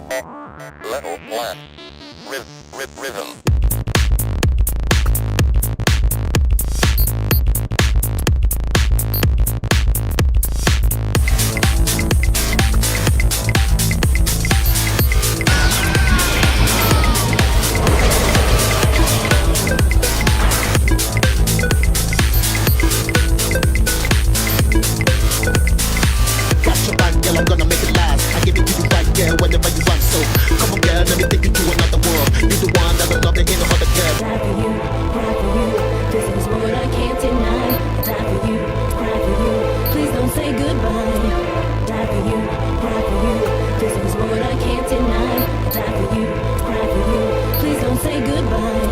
Level 1. Rhythm. I'm gonna make it last. I give it to you right there whenever you want. So come on, girl, let me take you to another world. You're the one that I love, there ain't no other girl. Die for you, cry for you. This is what I can't deny. Die for you, cry for you. Please don't say goodbye. Die for you, cry for you. This is what I can't deny. Die for you, cry for you. Please don't say goodbye.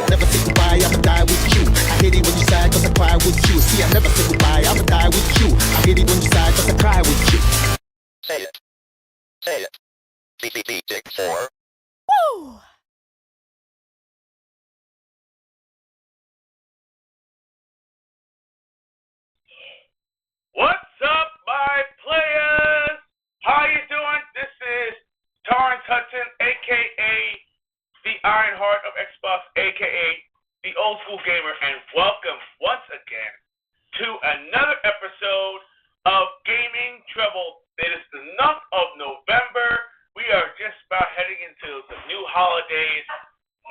Never say goodbye, I'ma die with you. I hate it when you sigh, cause I cry with you. See, I never say goodbye, I'ma die with you. I hate it when you sigh, cause I cry with you. Say it. CCP Dig 4. Woo! What's up, my players? How you doing? This is Torrance Hudson, a.k.a. the Ironheart of Xbox, a.k.a. the Old School Gamer, and welcome once again to another episode of Gaming Treble. It is the month of November. We are just about heading into the new holidays.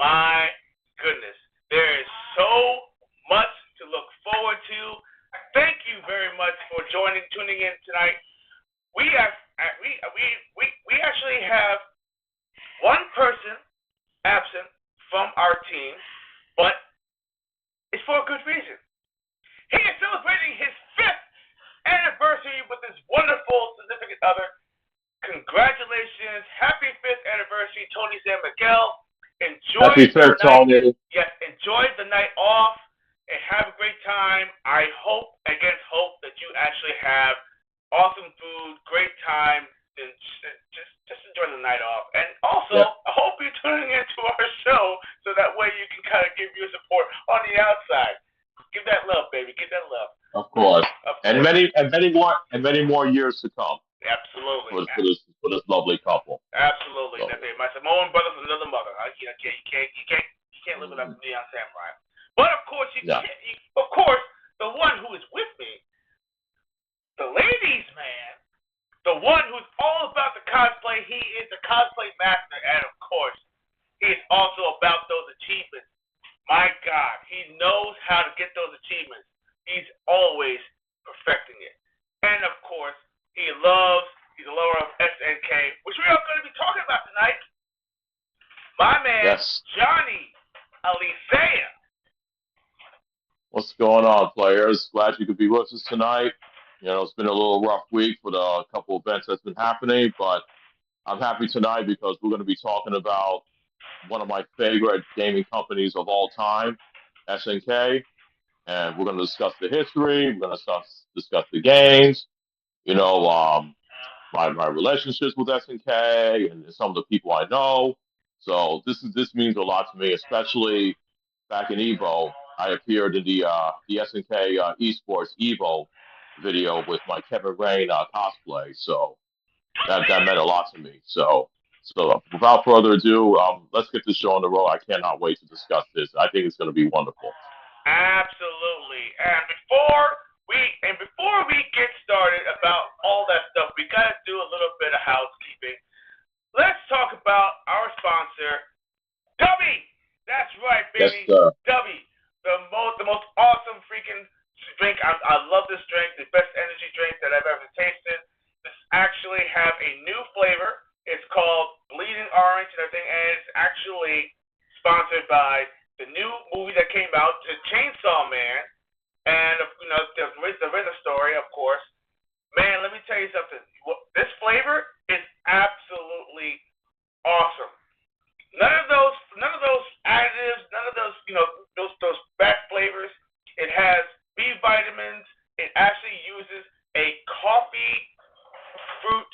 My goodness, there is so much to look forward to. Thank you very much for tuning in tonight. We actually have one person absent from our team, but it's for a good reason. He is celebrating his 5th anniversary with his wonderful significant other. Congratulations. Happy 5th anniversary, Tony San Miguel. Happy 5th, Tony. Yes, enjoy the night off and have a great time. I hope that you actually have awesome food, great time, and just enjoy the night off. And also, I hope you're tuning into our show so that way you can kind of give your support on the outside. Give that love, baby. Give that love. Of course. And many more years to come. Absolutely. For this lovely couple. Absolutely. So. My Samoan brother from another mother. You can't live without the Neon Samurai. But of course, the one who is with me, the ladies' man, the one who's all about the cosplay. He is the cosplay master, and of course, he is also about those achievements. My God, he knows how to get those achievements. He's always perfecting it. And of course, he's a lover of SNK, which we are going to be talking about tonight. My man, Johnny Alisea. What's going on, players? Glad you could be with us tonight. You know, it's been a little rough week for the couple events that's been happening, but I'm happy tonight because we're going to be talking about one of my favorite gaming companies of all time, SNK, and we're going to discuss the history. We're going to discuss the games. You know, my relationships with SNK and some of the people I know. So this means a lot to me, especially back in Evo. I appeared in the SNK Esports Evo video with my Kevin Rain cosplay. So that meant a lot to me. So without further ado, let's get this show on the road. I cannot wait to discuss this. I think it's going to be wonderful. Absolutely. And before we get started about all that stuff, we got to do a little bit of housekeeping. Let's talk about our sponsor, Dubby. That's right, baby. Yes, Dubby, the most awesome freaking drink. I love this drink, the best energy drink that I've ever tasted. This actually have a new flavor. It's called Bleeding Orange and everything, and it's actually sponsored by the new movie that came out, The Chainsaw Man, and the RZA story, of course. Man, let me tell you something. This flavor is absolutely awesome. None of those additives, none of those those bad flavors. It has B vitamins. It actually uses a coffee fruit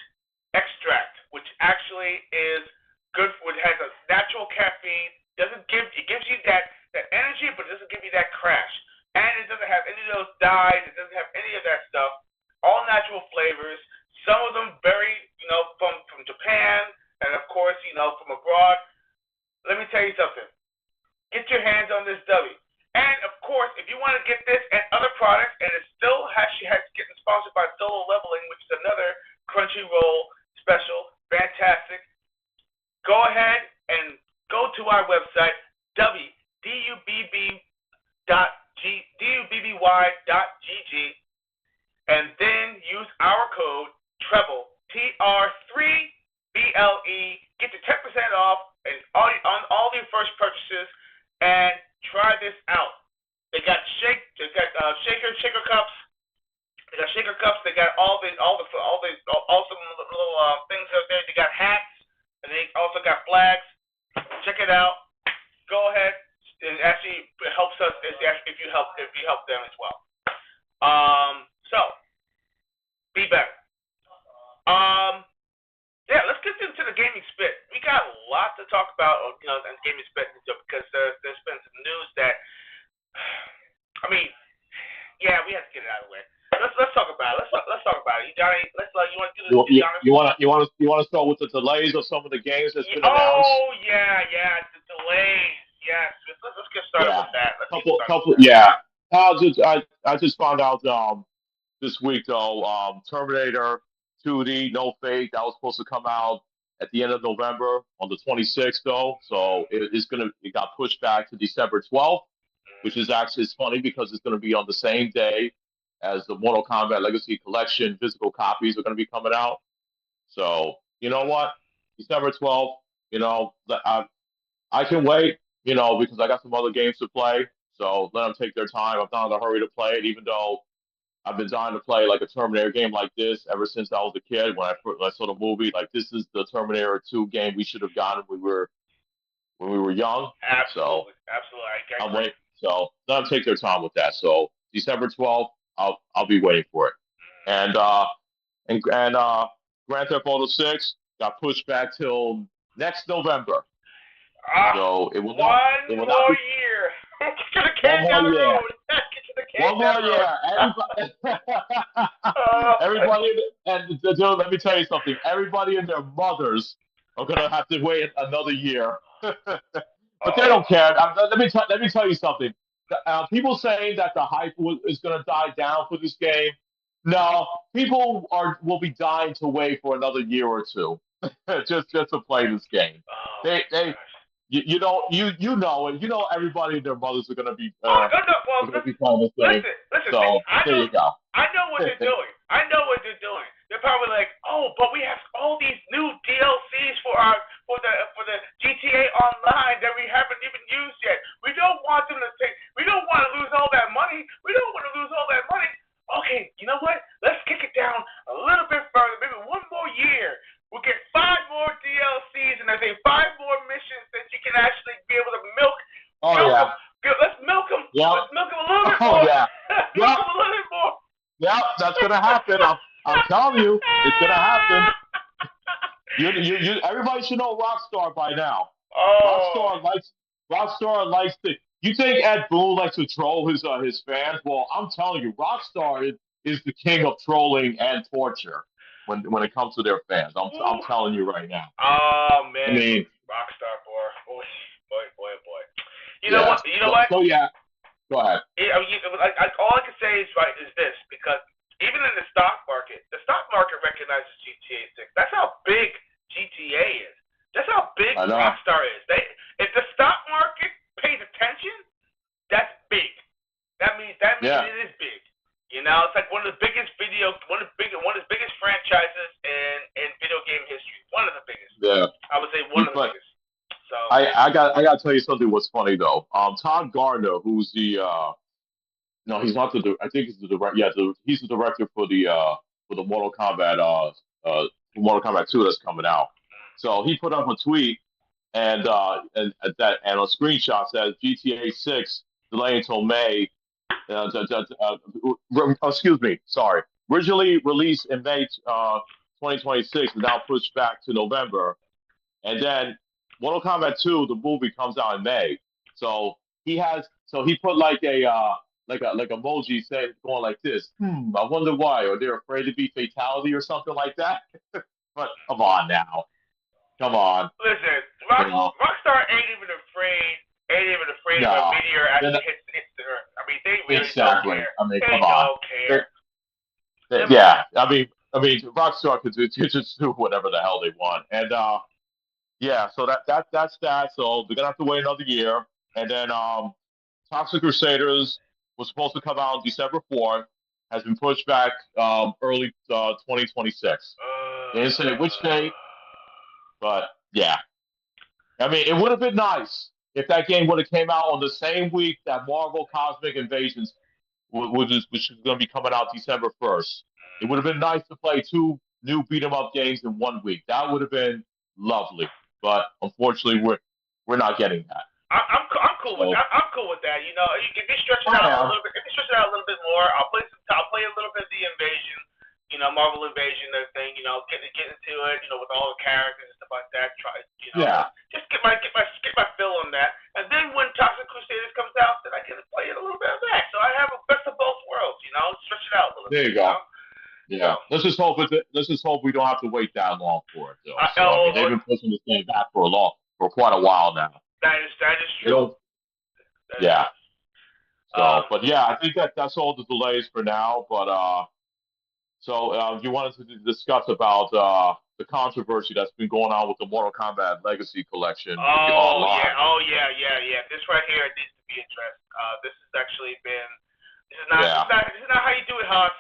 extract, which actually is good for. It has a natural caffeine. It gives you that energy, but it doesn't give you that crash. And it doesn't have any of those dyes. It doesn't have any of that stuff. All natural flavors. Some of them very sponsored by Solo Leveling, which is another Crunchyroll special. Fantastic. Go ahead and go to our website, www.dubby.gg, and then use our code Treble, TR3BLE. Get your 10% off on all your first purchases, and try this out. They got shaker cups. They got shaker cups. They got all the awesome little things out there. They got hats, and they also got flags. Check it out. Go ahead. It actually helps us if you help them as well. So be better. Yeah, let's get into the gaming spit. We got a lot to talk about, and gaming spit because there's been some news that. I mean, yeah, we have to get it out of the way. Let's talk about it. Let's talk about it. You want to do this? You want to start with the delays of some of the games that's been announced? Oh yeah, the delays. Yes, let's get started with that. I just found out this week though. Terminator 2D No Fate that was supposed to come out at the end of November on the 26th though, so it got pushed back to December 12th. Which is actually funny because it's going to be on the same day as the Mortal Kombat Legacy Collection physical copies are going to be coming out. So you know what, December 12th, I can wait, because I got some other games to play. So let them take their time. I'm not in a hurry to play it, even though I've been dying to play like a Terminator game like this ever since I was a kid. When I saw the movie, like this is the Terminator 2 game we should have gotten when we were young. Absolutely. I'm waiting. So let them take their time with that. So December 12th, I'll be waiting for it. And Grand Theft Auto 6 got pushed back till next November. So it will not. It will not be. Year. Get the can down the road. One more year. Everybody, and let me tell you something. Everybody and their mothers are gonna have to wait another year. But they don't care. Let me tell you something. People saying that the hype is going to die down for this game. No, people will be dying to wait for another year or two just to play this game. You know, everybody and their mothers are going to be playing this game. Listen, there you go. I know what they're doing. They're probably like, oh, but we have all these new DLCs for the GTA Online that we haven't even used yet. We don't want to lose all that money. Okay, you know what? Let's kick it down a little bit further, maybe one more year. We'll get 5 more DLCs and I think 5 more missions that you can actually be able to milk. Let's milk them. Yep. Let's milk them a little bit more. Milk them a little bit more. Yep, that's gonna happen. I'm telling you, it's gonna happen. You everybody should know Rockstar by now. Oh. Rockstar likes to. You think Ed Boon likes to troll his fans? Well, I'm telling you, Rockstar is the king of trolling and torture when it comes to their fans. I'm telling you right now. Oh man, I mean, Rockstar boy. You know what? So yeah, go ahead. All I can say is this, because even in the stock market recognizes GTA 6. That's how big GTA is. That's how big Rockstar is. If the stock market pays attention, that's big. That means it is big. It's like one of the biggest franchises in video game history. One of the biggest. Yeah. I would say one of the biggest. So I got to tell you something. What's funny though? Todd Gardner, who's the no, he's not the. I think he's the director. Yeah, he's the director for the Mortal Kombat Mortal Kombat 2 that's coming out. So he put up a tweet and a screenshot says GTA 6 delayed until May. Excuse me, sorry. Originally released in May 2026, is now pushed back to November. And then Mortal Kombat 2, the movie, comes out in May. So he put like emoji saying going like this. I wonder why. Are they afraid to be fatality or something like that? But come on now. Come on. Listen, Rockstar ain't even afraid if a meteor actually hits the Earth. I mean, they really don't care. I mean, they come don't on. care. Yeah, I mean, Rockstar could just do whatever the hell they want, and yeah, so that's that. So they're gonna have to wait another year, and then Toxic Crusaders was supposed to come out on December 4th, has been pushed back early 2026. They didn't say which date, but yeah, I mean, it would have been nice if that game would have came out on the same week that Marvel Cosmic Invasions, which is going to be coming out December 1st. It would have been nice to play two new beat 'em up games in one week. That would have been lovely. But unfortunately, we're not getting that. I'm cool with So that. I'm cool with that. You know, if you stretch it I out a am. little bit, if you stretch it out a little bit more, I'll play a little bit of the Invasion. You know, Marvel Invasion, everything. You know, get into it. You know, with all the characters and stuff like that. Try, you know, Yeah. just get my fill on that. And then when Toxic Crusaders comes out, then I can play it a little bit of that. So I have a best of both worlds. You know, stretch it out a little There bit. you go. Know? Yeah. Let's just hope we don't have to wait that long for it, though. So I mean, they've been pushing this game back for quite a while now. That is You know, true. yeah. So, but yeah, I think that's all the delays for now. But so you wanted to discuss about the controversy that's been going on with the Mortal Kombat Legacy Collection online. Yeah. This right here needs to be addressed. This has actually been. This is not how you do it, Haas.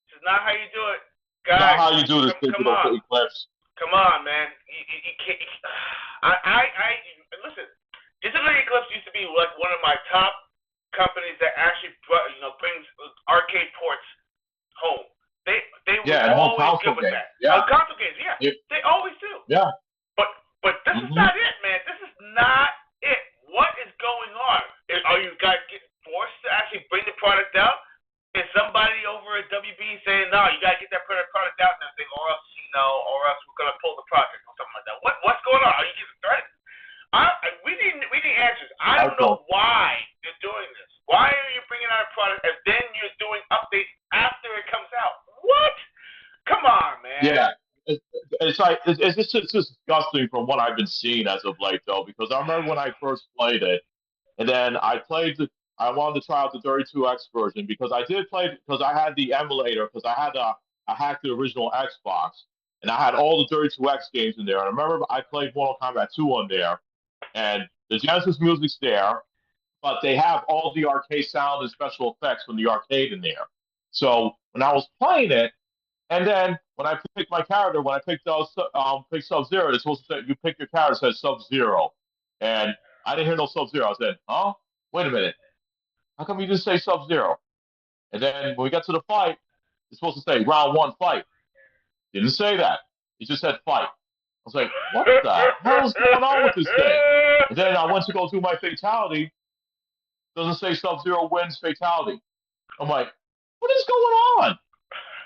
This is not how you do it, guys. Not how you do this come on. Eclipse. Come on, man. You can't. Listen. Digital Eclipse used to be like one of my top companies that actually brings arcade ports home. They were always good with that. Yeah. Console games, yeah. They always do. Yeah. But this is not it, man. This is not it. What is going on? Are you guys getting forced to actually bring the product out? Is somebody over at WB saying, no, you gotta get that product out and everything, or else or else we're gonna pull the project or something like that. What's going on? Are you getting threatened? We need answers. I don't know why you're doing this. Why are you bringing out a product and then you're doing updates after it comes out? What? Come on, man. Yeah. It's just disgusting from what I've been seeing as of late, though, because I remember when I first played it, and then I wanted to try out the 32X version because I had the emulator, because I hacked the original Xbox, and I had all the 32X games in there. And I remember I played Mortal Kombat 2 on there, and the Genesis music's there, but they have all the arcade sound and special effects from the arcade in there. So when I was playing it, and then when I picked my character, when I picked Sub-Zero, it's supposed to say you pick your character, it says Sub-Zero. And I didn't hear no Sub-Zero. I said, huh? Wait a minute. How come you didn't say Sub-Zero? And then when we got to the fight, it's supposed to say round 1 fight. Didn't say that. It just said fight. I was like, what the hell is going on with this thing? And then I went to go do my fatality. Doesn't say Sub-Zero wins fatality. I'm like, what is going on?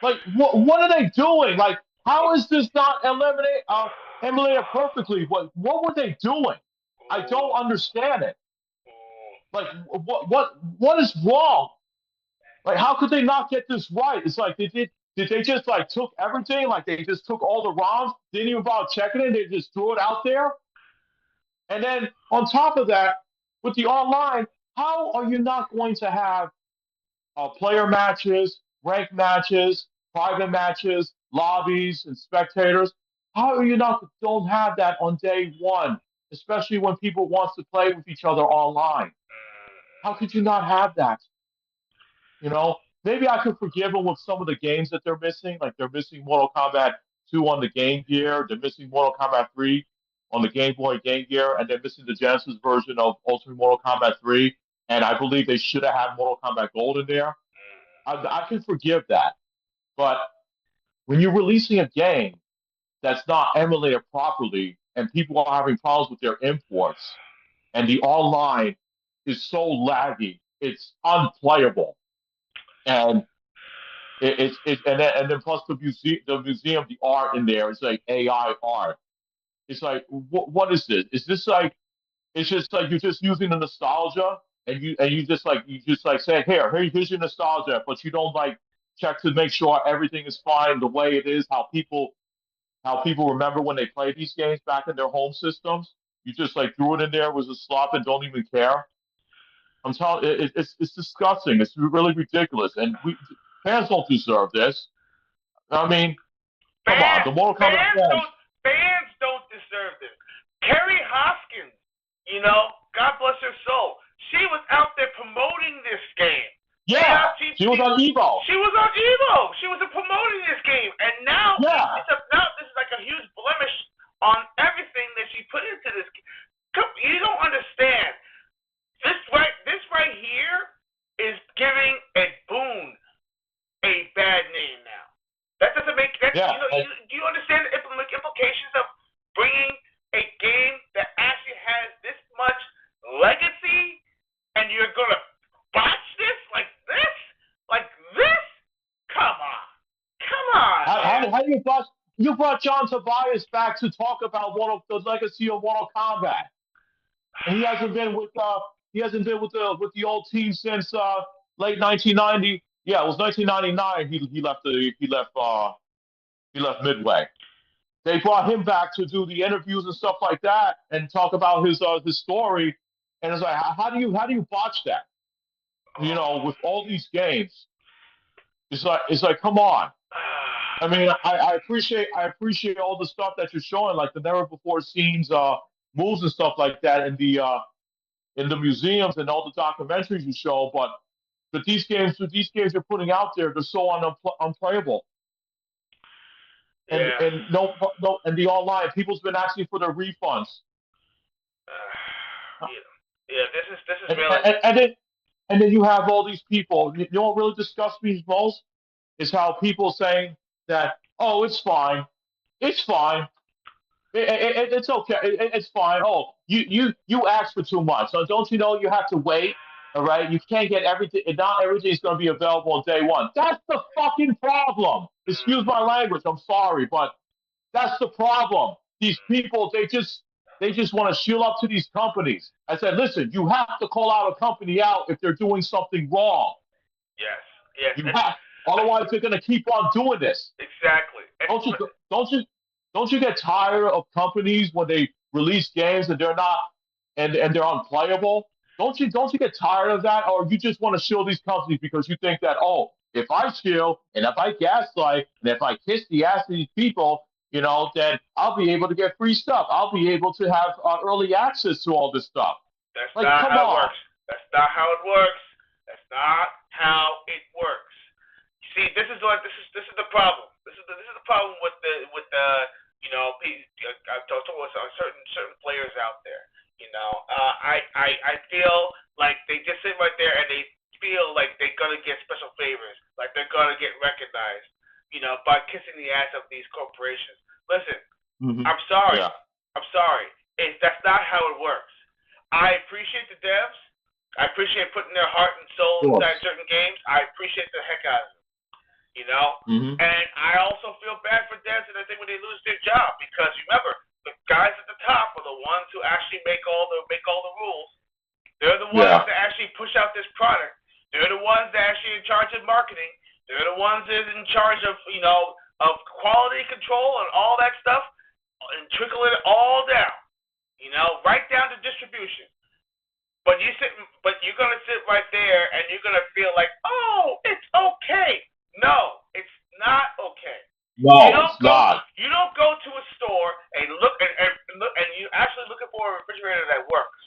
Like, what are they doing? Like, how is this not emulated perfectly? What were they doing? I don't understand it. Like, what is wrong? Like, how could they not get this right? It's like did they just like took everything? Like they just took all the ROMs, didn't even bother checking it, they just threw it out there? And then on top of that, with the online, how are you not going to have player matches, rank matches, private matches, lobbies, and spectators? How are you don't have that on day one, especially when people want to play with each other online? How could you not have that? You know, maybe I could forgive them with some of the games that they're missing, like they're missing Mortal Kombat 2 on the Game Gear, they're missing Mortal Kombat 3 on the Game Boy Game Gear, and they're missing the Genesis version of Ultimate Mortal Kombat 3. And I believe they should have had Mortal Kombat Gold in there. I can forgive that. But when you're releasing a game that's not emulated properly and people are having problems with their imports and the online is so laggy, it's unplayable. And and then plus the museum, the art in there is like AI art. It's like, what is this? Is this like, it's just like you're just using the nostalgia and you just like say, here's your nostalgia, but you don't like check to make sure everything is fine the way it is, how people remember when they played these games back in their home systems. You just like threw it in there, was a slop, and don't even care. I'm telling it's disgusting. It's really ridiculous, and fans don't deserve this. I mean, come on, the Mortal Kombat Fans don't deserve this. Kerry Hoskins, you know, God bless her soul. She was out there promoting this game. Yeah, she was on Evo. She was on Evo. She was promoting this game, and now now this is like a huge blemish on everything that she put into this. You don't understand. This right here is giving a Boone a bad name now. That doesn't make sense. Do you understand the implications of bringing a game that actually has this much legacy, and you're gonna botch this like this? Like this? Come on. How do you botch? You brought John Tobias back to talk about the legacy of Mortal Kombat, and he hasn't been with the old team since late 1990. Yeah, it was 1999. He left Midway. They brought him back to do the interviews and stuff like that and talk about his story. And it's like, how do you botch that? You know, with all these games, it's like, come on. I mean, I appreciate all the stuff that you're showing, like the never before seen moves and stuff like that in the museums and all the documentaries you show. But these games you're putting out there, they're so unplayable. And and the online, people's been asking for their refunds. This is really. And then you have all these people. You know what really disgusts me most is how people saying that, oh, it's fine, it's okay, it's fine. Oh, you asked for too much, so don't you know you have to wait? All right, you can't get everything. Not everything is going to be available on day one. That's the fucking problem. Excuse my language. I'm sorry, but that's the problem. These people, they just want to shield up to these companies. I said, listen, you have to call out a company out if they're doing something wrong. Yes. You have. Otherwise, they're going to keep on doing this. Exactly. Don't you get tired of companies when they release games and they're not and they're unplayable? Don't you get tired of that, or you just want to shield these companies because you think that, oh, if I shield and if I gaslight and if I kiss the ass of these people, you know, then I'll be able to get free stuff. I'll be able to have early access to all this stuff. That's not how it works. That's not how it works. That's not how it works. See, this is the problem. This is the problem with the you know, I've talked with certain players out there. You know, I feel like they just sit right there and they feel like they're gonna get special favors, like they're gonna get recognized, you know, by kissing the ass of these corporations. Listen, I'm sorry. Yeah. I'm sorry. That's not how it works. I appreciate the devs. I appreciate putting their heart and soul inside certain games. I appreciate the heck out of them. You know? And I also feel bad for devs and I think when they lose their job, because remember, the guys at the top are the ones who actually make all the rules. They're the ones that actually push out this product. They're the ones that actually in charge of marketing. They're the ones that are in charge of, you know, of quality control and all that stuff, and trickle it all down. You know, right down to distribution. But you're gonna sit right there and you're gonna feel like, oh, it's okay. No, it's not okay. No, it's not. You don't go to a store and look and you actually looking for a refrigerator that works.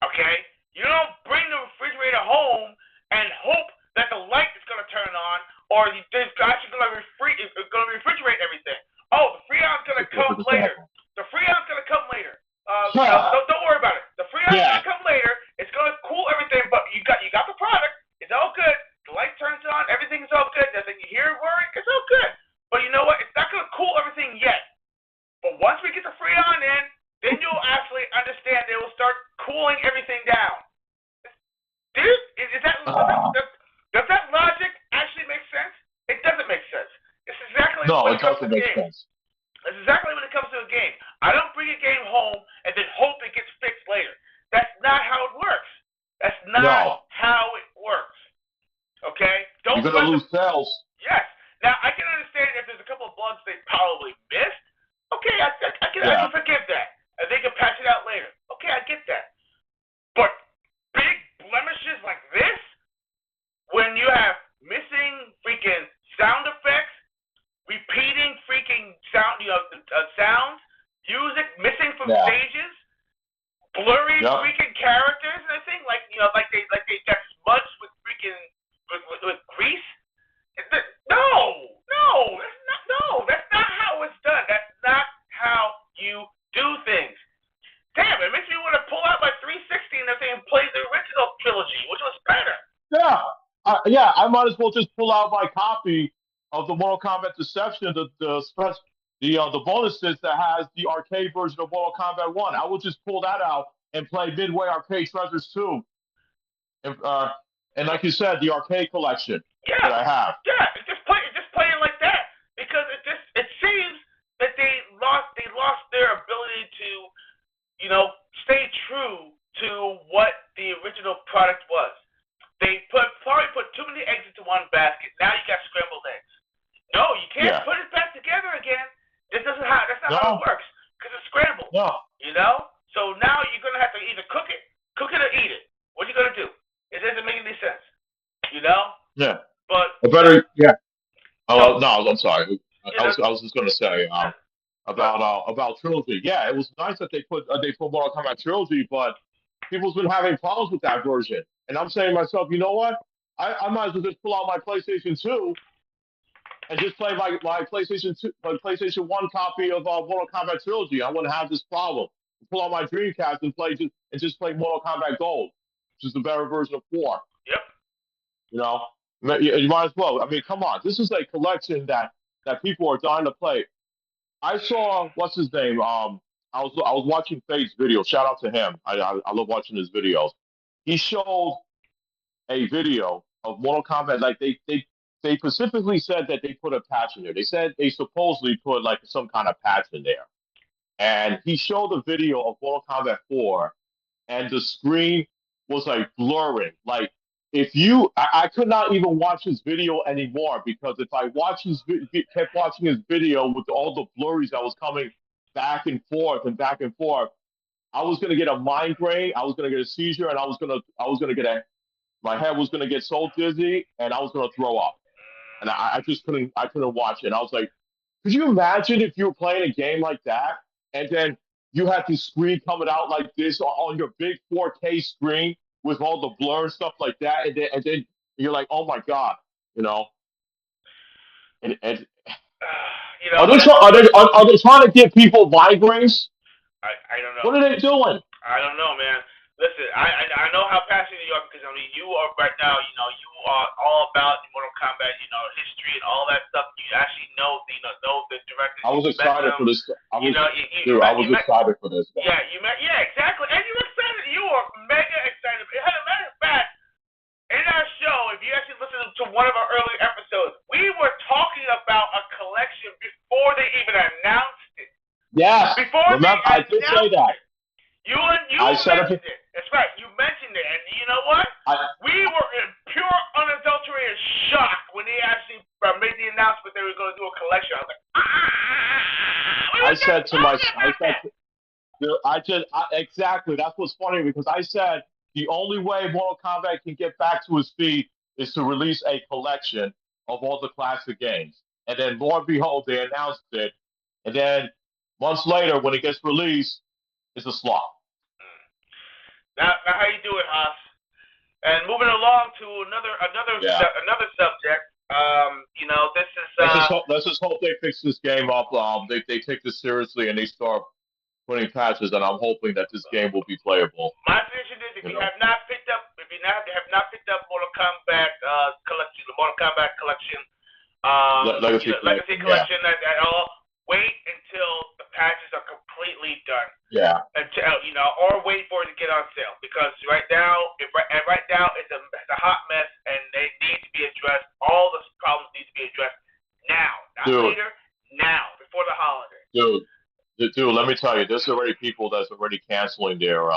Okay? You don't bring the refrigerator home and hope that the light is gonna turn on, or there's actually gonna refrigerate everything. Oh, the Freon's gonna come later. The Freon's gonna come later. Don't worry about it. The Freon's gonna come later. It's gonna cool everything, but you got the product. It's all good. The light turns on. Everything's all good. Nothing you hear whirring. It's all good. But you know what? It's not gonna cool everything yet. But once we get the Freon in, then you'll actually understand. They will start cooling everything down. Does that logic actually make sense? It doesn't make sense. It's exactly when it comes to games. It's exactly when it comes to a game. I don't bring a game home and then hope it gets fixed later. That's not how it works. That's not how it works. Okay? You're going to lose sales. Yes. Now, I can understand if there's a couple of bugs they probably missed. Okay, I can forgive that. And they can patch it out later. Okay, I get that. But big blemishes like this, when you have missing freaking sound effects, sounds, music missing from Yeah. stages, blurry Yep. freaking characters and everything, like like they got smudged with freaking with grease. That's not how it's done. That's not how you do things. Damn, it makes me want to pull out my 360 and everything and play the original trilogy, which was better. Yeah, I might as well just pull out my copy of the Mortal Kombat Deception, the bonuses that has the arcade version of Mortal Kombat 1. I will just pull that out and play Midway Arcade Treasures 2. And like you said, the arcade collection that I have. Yeah, just play it like that, because it seems that they lost their ability to, stay true to what the original product was. They probably put too many eggs into one basket. Now you got scrambled eggs. No, you can't put it back together again. That's not how it works, because it's scrambled. No. So now you're gonna have to either cook it or eat it. What are you gonna do? It doesn't make any sense. Yeah. But Yeah. Oh no, I'm sorry. I was just gonna say about trilogy. Yeah, it was nice that they put Mortal Kombat trilogy, but people's been having problems with that version. And I'm saying to myself, you know what? I might as well just pull out my PlayStation 2 and just play my PlayStation 1 copy of Mortal Kombat trilogy. I wouldn't have this problem. Pull out my Dreamcast and just play Mortal Kombat Gold, which is the better version of 4. Yep. You might as well. I mean, come on. This is a collection that people are dying to play. I saw what's his name. I was watching Fade's video. Shout out to him. I love watching his videos. He showed a video of Mortal Kombat. Like they specifically said that they put a patch in there. They said they supposedly put like some kind of patch in there. And he showed a video of Mortal Kombat 4, and the screen was like blurring. Like I could not even watch his video anymore, because if I kept watching his video with all the blurries that was coming back and forth, I was gonna get a migraine, I was gonna get a seizure, and I was gonna get my head was gonna get so dizzy, and I was gonna throw up, and I just couldn't watch it. And I was like, could you imagine if you were playing a game like that, and then you had the screen coming out like this on your big 4K screen with all the blur and stuff like that, and then you're like, oh my god, And are they trying to give people migraines? I don't know. What are they doing? I don't know, man. Listen, I know how passionate you are, because you are right now. You are all about Mortal Kombat, history and all that stuff. You actually know the directors. I was excited for this. I was excited for this. Yeah, exactly. And you excited. You are mega excited. As a matter of fact, in our show, if you actually listen to one of our early episodes, we were talking about a collection before they even announced it. Yes. Remember, I did say that. You mentioned it. That's right. You mentioned it. And you know what? We were in pure, unadulterated shock when they actually made the announcement they were going to do a collection. I was like, exactly. That's what's funny, because I said the only way Mortal Kombat can get back to his feet is to release a collection of all the classic games. And then, lo and behold, they announced it. And then months later, when it gets released, it's a slop. Now how you do it, Haas? And moving along to another subject. This is. Let's just hope they fix this game up. They take this seriously and they start putting patches, and I'm hoping that this game will be playable. My vision is, if you have not picked up Mortal Kombat collection, the Mortal Kombat collection, Legacy collection at all, wait until the patches are completely done. Yeah. Or wait for it to get on sale, because right now it's a hot mess, and they need to be addressed. All the problems need to be addressed now, not later. Now, before the holiday. Dude, let me tell you, there's already people that's already canceling their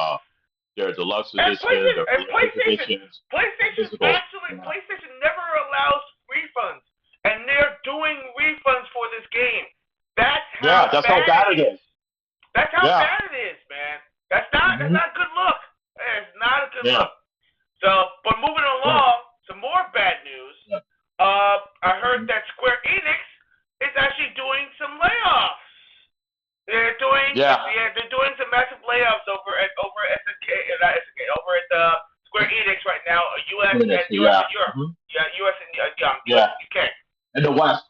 deluxe edition, their editions. PlayStation never allows refunds, and they're doing refunds for this game. That's how bad it is. That's how bad it is, man. That's not a good look. It's not a good look. So, but moving along, some more bad news. I heard that Square Enix is actually doing some layoffs. Yeah. they're doing some massive layoffs over at SNK, not SNK, over at Square Enix right now, US and Europe. Mm-hmm. Yeah, US and Yeah. UK. And the West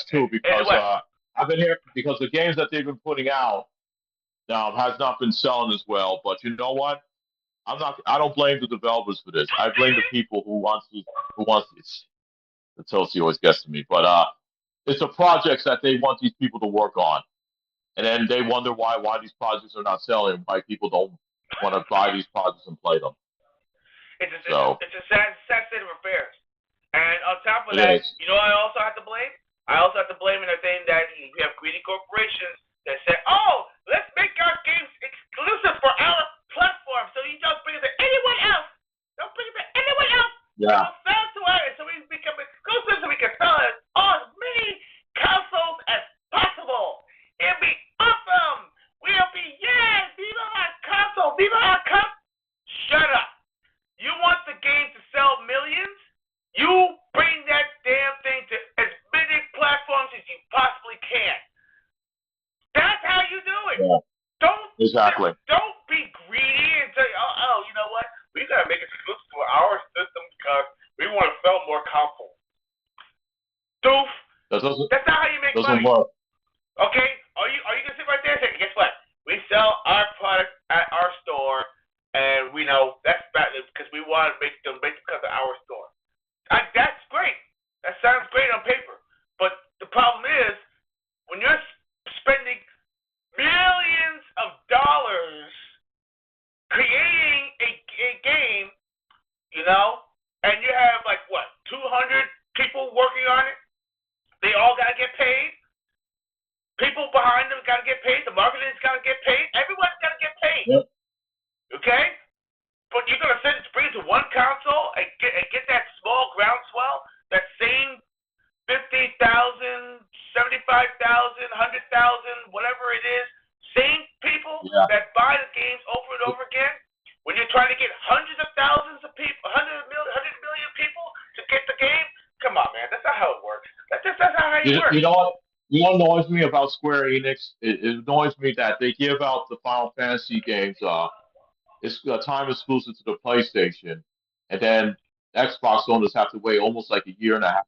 too, because West. I've been here because the games that they've been putting out has not been selling as well. But you know what? I don't blame the developers for this. I blame the people who wants this. The Toasty always gets to me, but it's the projects that they want these people to work on, and then they wonder why these projects are not selling, why people don't want to buy these projects and play them. It's a sad state of affairs. And on top of It that, is. you know what I also have to blame? I also have to blame in the thing that we have greedy corporations that say, oh, let's make our games exclusive for our platform, so you don't bring it to anyone else. Don't bring it to anyone else. Yeah. We'll sell it to us, so we become exclusive, so we can sell it on as many consoles as possible. It'll be awesome. We'll be, viva our console, viva our console. Shut up. You want the game to sell millions? You bring that damn thing to as many platforms as you possibly can. That's how you do it. Yeah. Don't be greedy and say, oh, you know what? We gotta make it exclusive to our system because we want to sell more consoles. Doof. That's not how you make money. Work. Okay? Are you gonna sit right there and say, guess what? We sell our product at our store, and we know that's bad because we want to make them because of our store. That's great. That sounds great on paper. But the problem is, when you're spending millions of dollars creating a game, and you have 200 people working on it, they all got to get paid. People behind them got to get paid. The marketing's got to get paid. Everyone's got to get paid. Yep. Okay? But you're gonna bring it to one console and get that small groundswell, that same 50,000, 75,000, 100,000, whatever it is, same people that buy the games over and over again. When you're trying to get hundreds of thousands of people, 100 million people to get the game, come on, man, that's not how it works. That's not how it works. You know what? You know what annoys me about Square Enix? It annoys me that they give out the Final Fantasy games. It's a time exclusive to the PlayStation, and then Xbox owners have to wait almost like a year and a half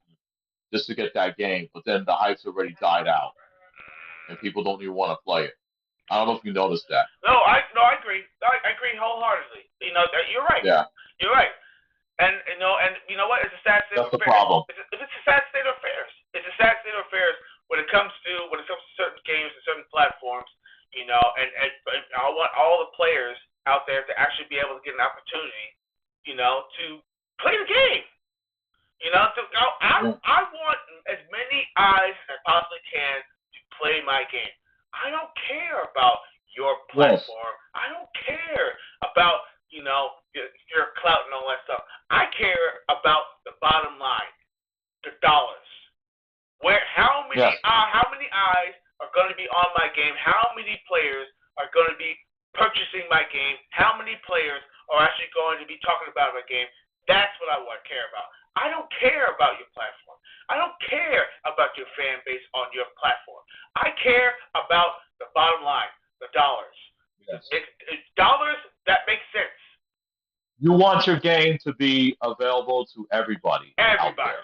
just to get that game. But then the hype's already died out, and people don't even want to play it. I don't know if you noticed that. No, I agree. I agree wholeheartedly. You're right. Yeah. You're right. And you know what? It's a sad state of affairs. That's the problem. It's a sad state of affairs. It's a sad state of affairs when it comes to certain games and certain platforms. And I want all the players out there to actually be able to get an opportunity, to play the game. I want as many eyes as I possibly can to play my game. I don't care about your platform. Yes. I don't care about, your clout and all that stuff. I care about the bottom line, the dollars. How many eyes are going to be on my game? How many players are going to be purchasing my game? How many players are actually going to be talking about my game? That's what I want to care about. I don't care about your platform. I don't care about your fan base on your platform. I care about the bottom line, the dollars. Yes. It's dollars that make sense. You want your game to be available to everybody. Everybody.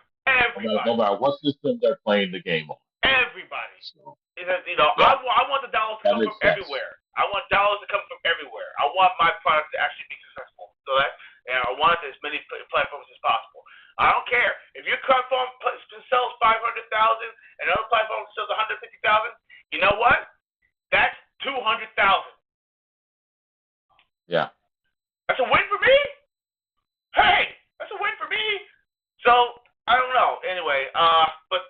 No matter what system they're playing the game on. Everybody. So, I want the dollars to come from sense. everywhere. I want dollars to come from everywhere. I want my product to actually be successful. So I want as many platforms as possible. I don't care if your platform sells 500,000 and another platform sells 150,000. You know what? That's 200,000. Yeah. That's a win for me. Hey, that's a win for me. So I don't know. Anyway, but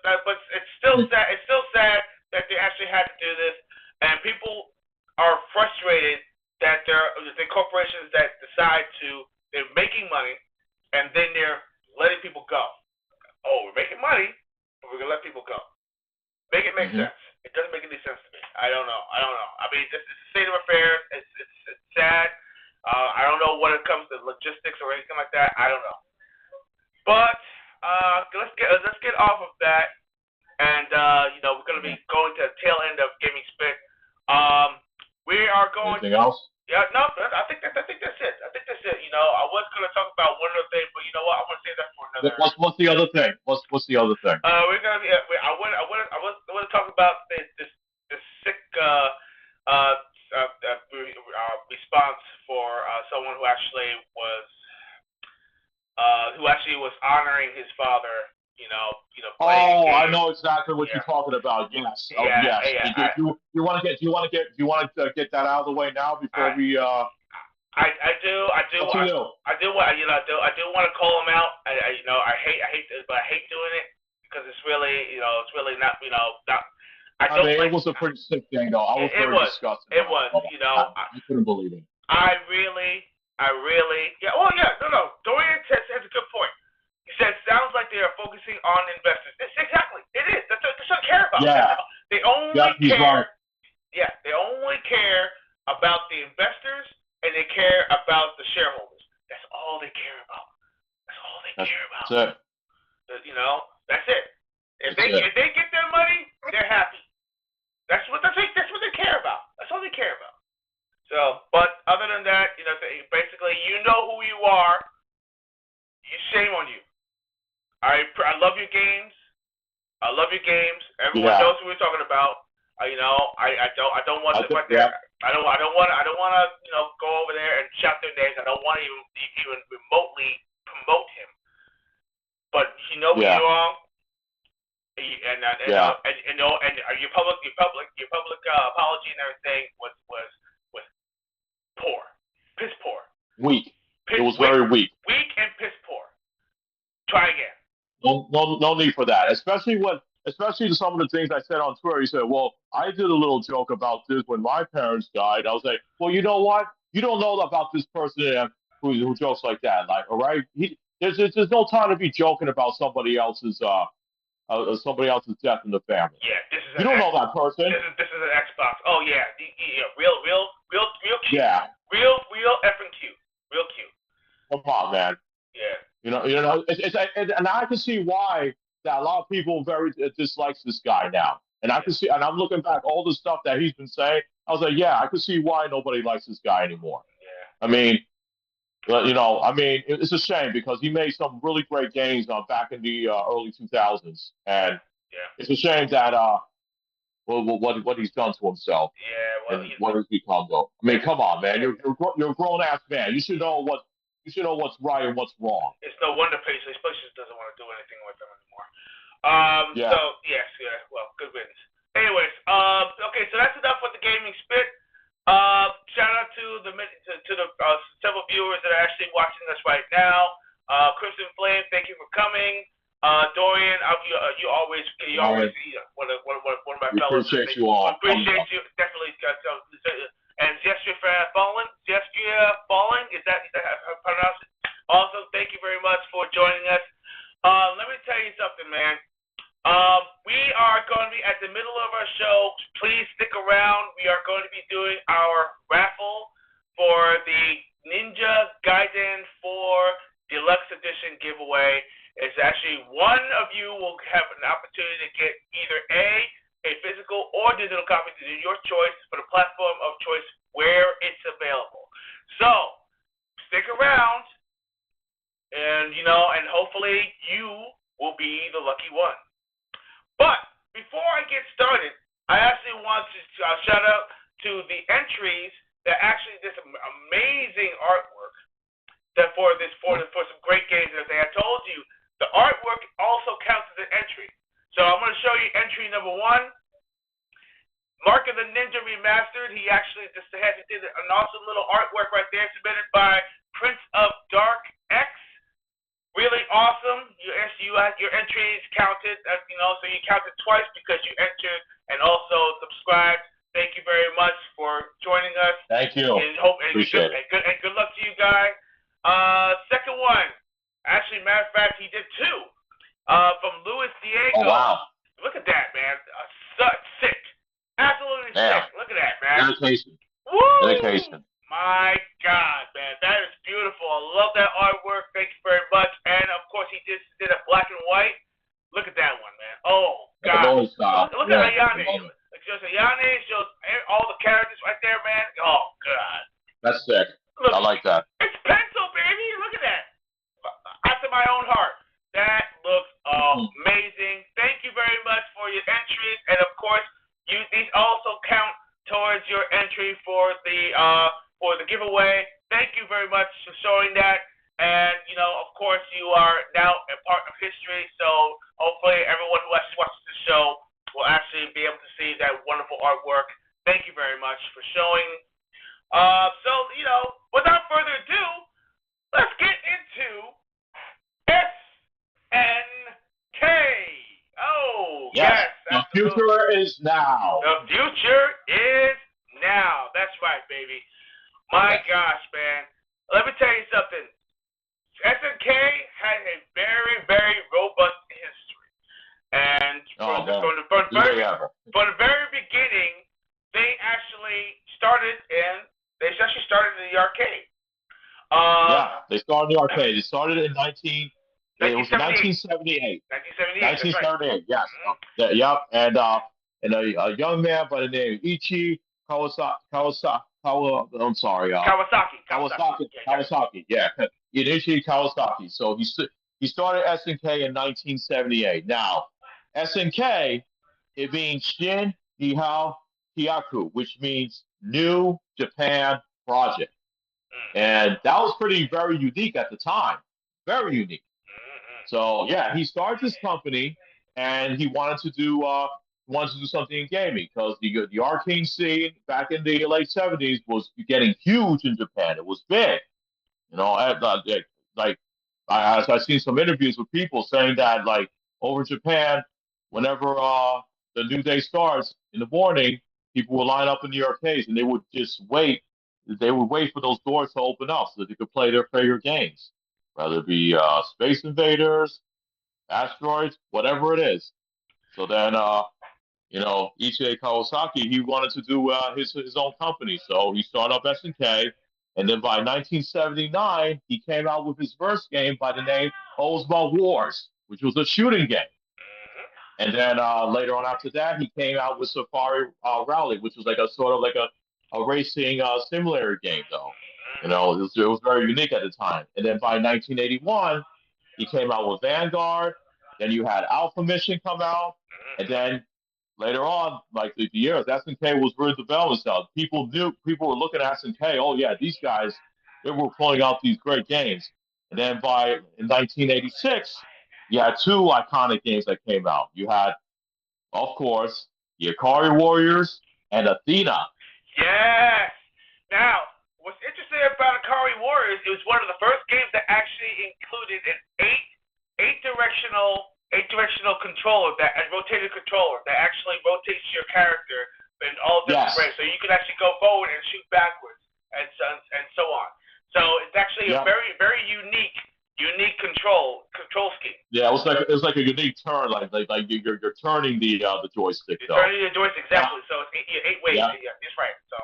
it's still sad. It's still sad that they actually had to do this, and people are frustrated that the corporations that decide they're making money, and then they're letting people go. Oh, we're making money, but we're gonna let people go. Make it make sense. It doesn't make any sense to me. I don't know. I mean, this is a state of affairs. It's sad. I don't know when it comes to logistics or anything like that. I don't know. But let's get off of that, and we're gonna be going to the tail end of Gaming Spit. are going. Anything else? Yeah, no, I think that's it. I think that's it. You know, I was gonna talk about one other thing, but you know what? I'm gonna save that for another. What's the other thing? What's the other thing? We're gonna be. I want to talk about this sick response for someone who actually was honoring his father. Oh, I know exactly what you're talking about. Yes. Oh, Yeah, yes. yeah, Do you want to get that out of the way now before we? I do. Up to you. I do want to call him out. I hate this, but I hate doing it because it's really not. I mean, it was a pretty sick thing, though. I was very disgusted. It was. I couldn't believe it. I really. Yeah. Oh, yeah. No. Dorian has a good point. He said, "Sounds like they are focusing on investors." It's exactly. It is. That's what they care about. Yeah. They only he's care. Right. Yeah. They only care about the investors and they care about the shareholders. That's all they care about. That's all they care about. That's it. That's it. If they get their money, they're happy. That's what they care about. That's all they care about. So, but other than that, basically, you know who you are. Shame on you. I love your games. I love your games. Everyone knows who we're talking about. I don't want to right there. I don't want to go over there and shout their names. I don't want to even remotely promote him. But you know who you are. And your public apology and everything was poor, piss poor, weak. It was very weak. Weak and piss poor. Try again. No need for that. Especially some of the things I said on Twitter. He said, "Well, I did a little joke about this when my parents died." I was like, "Well, you know what? You don't know about this person who jokes like that. Like, all right, there's no time to be joking about somebody else's death in the family. Yeah, you don't know that person. This is an Xbox. Oh yeah, real cute. Yeah, real effing cute. Real cute. Come on, man. Yeah. And I can see why that a lot of people very dislikes this guy now. And I can see, and I'm looking back all the stuff that he's been saying. I was like, yeah, I can see why nobody likes this guy anymore. Yeah. I mean, it's a shame because he made some really great games back in the early 2000s, and it's a shame that what he's done to himself. Yeah. And what has become though. I mean, come on, man. You're a grown ass man. You should know what's right and what's wrong. It's no wonder Paisley just doesn't want to do anything with them anymore. So yes, well, good riddance. Anyways, okay, so that's enough with the gaming spit. Shout out to the several viewers that are actually watching us right now. Crimson Flame, thank you for coming. Dorian, you always one of my fellows. Appreciate you all. Appreciate you definitely. And Zestria Falling, is that how I pronounce it? Also, thank you very much for joining us. Let me tell you something, man. We are going to be at the middle of our show. Please stick around. We are going to be doing our raffle for the Ninja Gaiden 4 Deluxe Edition Giveaway. It's actually one of you will have an opportunity to get either a physical or digital copy to your choice for the platform of choice where it's available. So stick around, and hopefully you will be the lucky one. But before I get started, I actually want to shout out to the entries that actually did some amazing artwork for some great games. And I told you, the artwork also counts as an entry. So I'm going to show you entry number 1. Mark of the Ninja Remastered. He actually did an awesome little artwork right there, submitted by Prince of Dark X. Really awesome. Your entries counted, so you counted twice because you entered and also subscribed. Thank you very much for joining us. Thank you. Appreciate it. And good luck to you guys. Second one. Actually, matter of fact, he did 2. From Luis Diego. Oh, wow. Look at that, man. Sick. Absolutely sick. Look at that, man. Dedication. Woo! Dedication. My God, man. That is beautiful. I love that artwork. Thank you very much. And, of course, he just did a black and white. Look at that one, man. Oh, God. Look at Ayane. Ayane shows all the characters right there, man. Oh, That's sick. Look, I like that. it's pencil, baby. Look at that. After my own heart. That looks amazing. Thank you very much for your entries, and of course, these also count towards your entry for the giveaway. Thank you very much for showing that. And of course, you are now a part of history. So hopefully, everyone who actually watches the show will actually be able to see that wonderful artwork. Thank you very much for showing. So without further ado, let's get into SNK. Oh, yes. The future is now. The future is now. That's right, baby. My gosh, man. Let me tell you something. SNK has a very, very robust history. And from the very beginning, they actually started in the arcade. They started in the arcade. They started in 1978. 1978, yes. Yep. And a young man by the name of Ichi Kawasaki. Yeah, Ichi Kawasaki. So he started SNK in 1978. Now, SNK, it means Shin Nihao Hyaku, which means New Japan Project. And that was very unique at the time. Very unique. So yeah, he started this company, and he wanted to do something in gaming because the arcade scene back in the late '70s was getting huge in Japan. It was big, I've seen some interviews with people saying that like over in Japan, whenever the new day starts in the morning, people would line up in the arcades and they would just wait. They would wait for those doors to open up so that they could play their favorite games, whether it be Space Invaders, Asteroids, whatever it is. So then, Ichie Kawasaki, he wanted to do his own company, so he started up SNK, and then by 1979, he came out with his first game by the name Ozma Wars, which was a shooting game. And then later on after that, he came out with Safari Rally, which was like a sort of like a racing simulator game, though. It was very unique at the time. And then by 1981, he came out with Vanguard. Then you had Alpha Mission come out, and then later on, like the years, SNK was really developing itself. People were looking at SNK. Oh yeah, these guys, they were pulling out these great games. And then in 1986, you had two iconic games that came out. You had, of course, the Akari Warriors and Athena. Yes. Now, what's interesting about Akari Warriors, it was one of the first games that actually included an eight directional controller, a rotated controller that actually rotates your character in all different ways. So you can actually go forward and shoot backwards and so on. So it's actually a very, very unique control scheme. Yeah, it was like a unique turn, like you're turning the joystick. You're turning the joystick, exactly. So it's eight ways. Yeah, that's right. So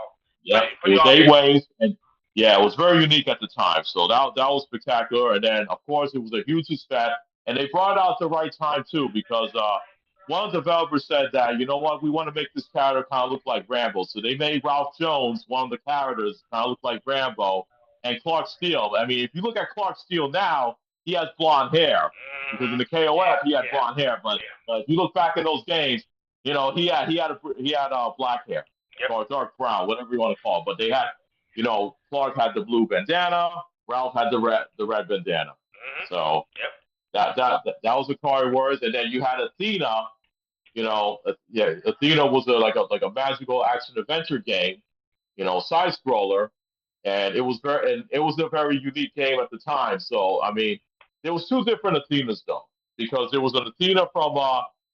it was 8 ways, and yeah, it was very unique at the time. So that was spectacular. And then of course it was a huge success, and they brought it out the right time too, because one of the developers said that, you know what, we want to make this character kind of look like Rambo. So they made Ralph Jones, one of the characters, kind of look like Rambo. And Clark Steele. I mean, if you look at Clark Steele now, he has blonde hair, because in the KOF he had blonde hair. But if you look back at those games, he had black hair, or dark brown, whatever you want to call it. But they had, Clark had the blue bandana, Ralph had the red bandana. So that was the Akari Warriors, and then you had Athena. Athena was like a magical action adventure game, side scroller. And it was a very unique game at the time. So I mean, there was two different Athenas though, because there was an Athena from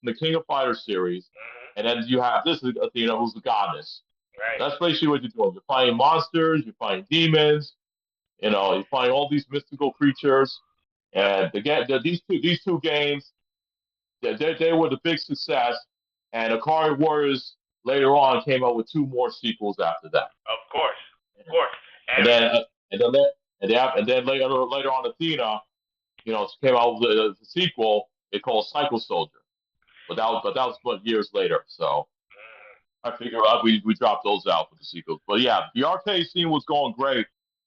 the King of Fighters series, and then you have this Athena who's the goddess. Right. That's basically what you're doing. You're fighting monsters, you're fighting demons, you're fighting all these mystical creatures. And again, these two games, they were the big success. And Akari Warriors later on came out with 2 more sequels after that. Of course. And then later on, Athena, came out with a sequel they called Cycle Soldier, but that was years later. So, I figure we dropped those out for the sequels. But yeah, the arcade scene was going great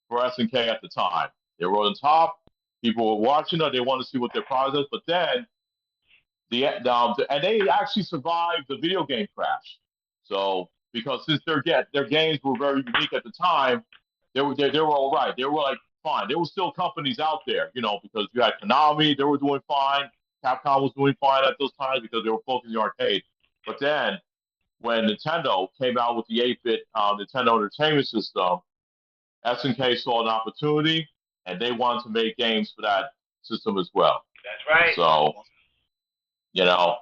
for SNK at the time. They were on top. People were watching it. They wanted to see what their product is. But then and they actually survived the video game crash. So because since their games were very unique at the time, they were all right. They were like fine. There were still companies out there, because you had Konami. They were doing fine. Capcom was doing fine at those times because they were focusing on arcade. But then when Nintendo came out with the 8-bit Nintendo Entertainment System, SNK saw an opportunity, and they wanted to make games for that system as well. That's right. So,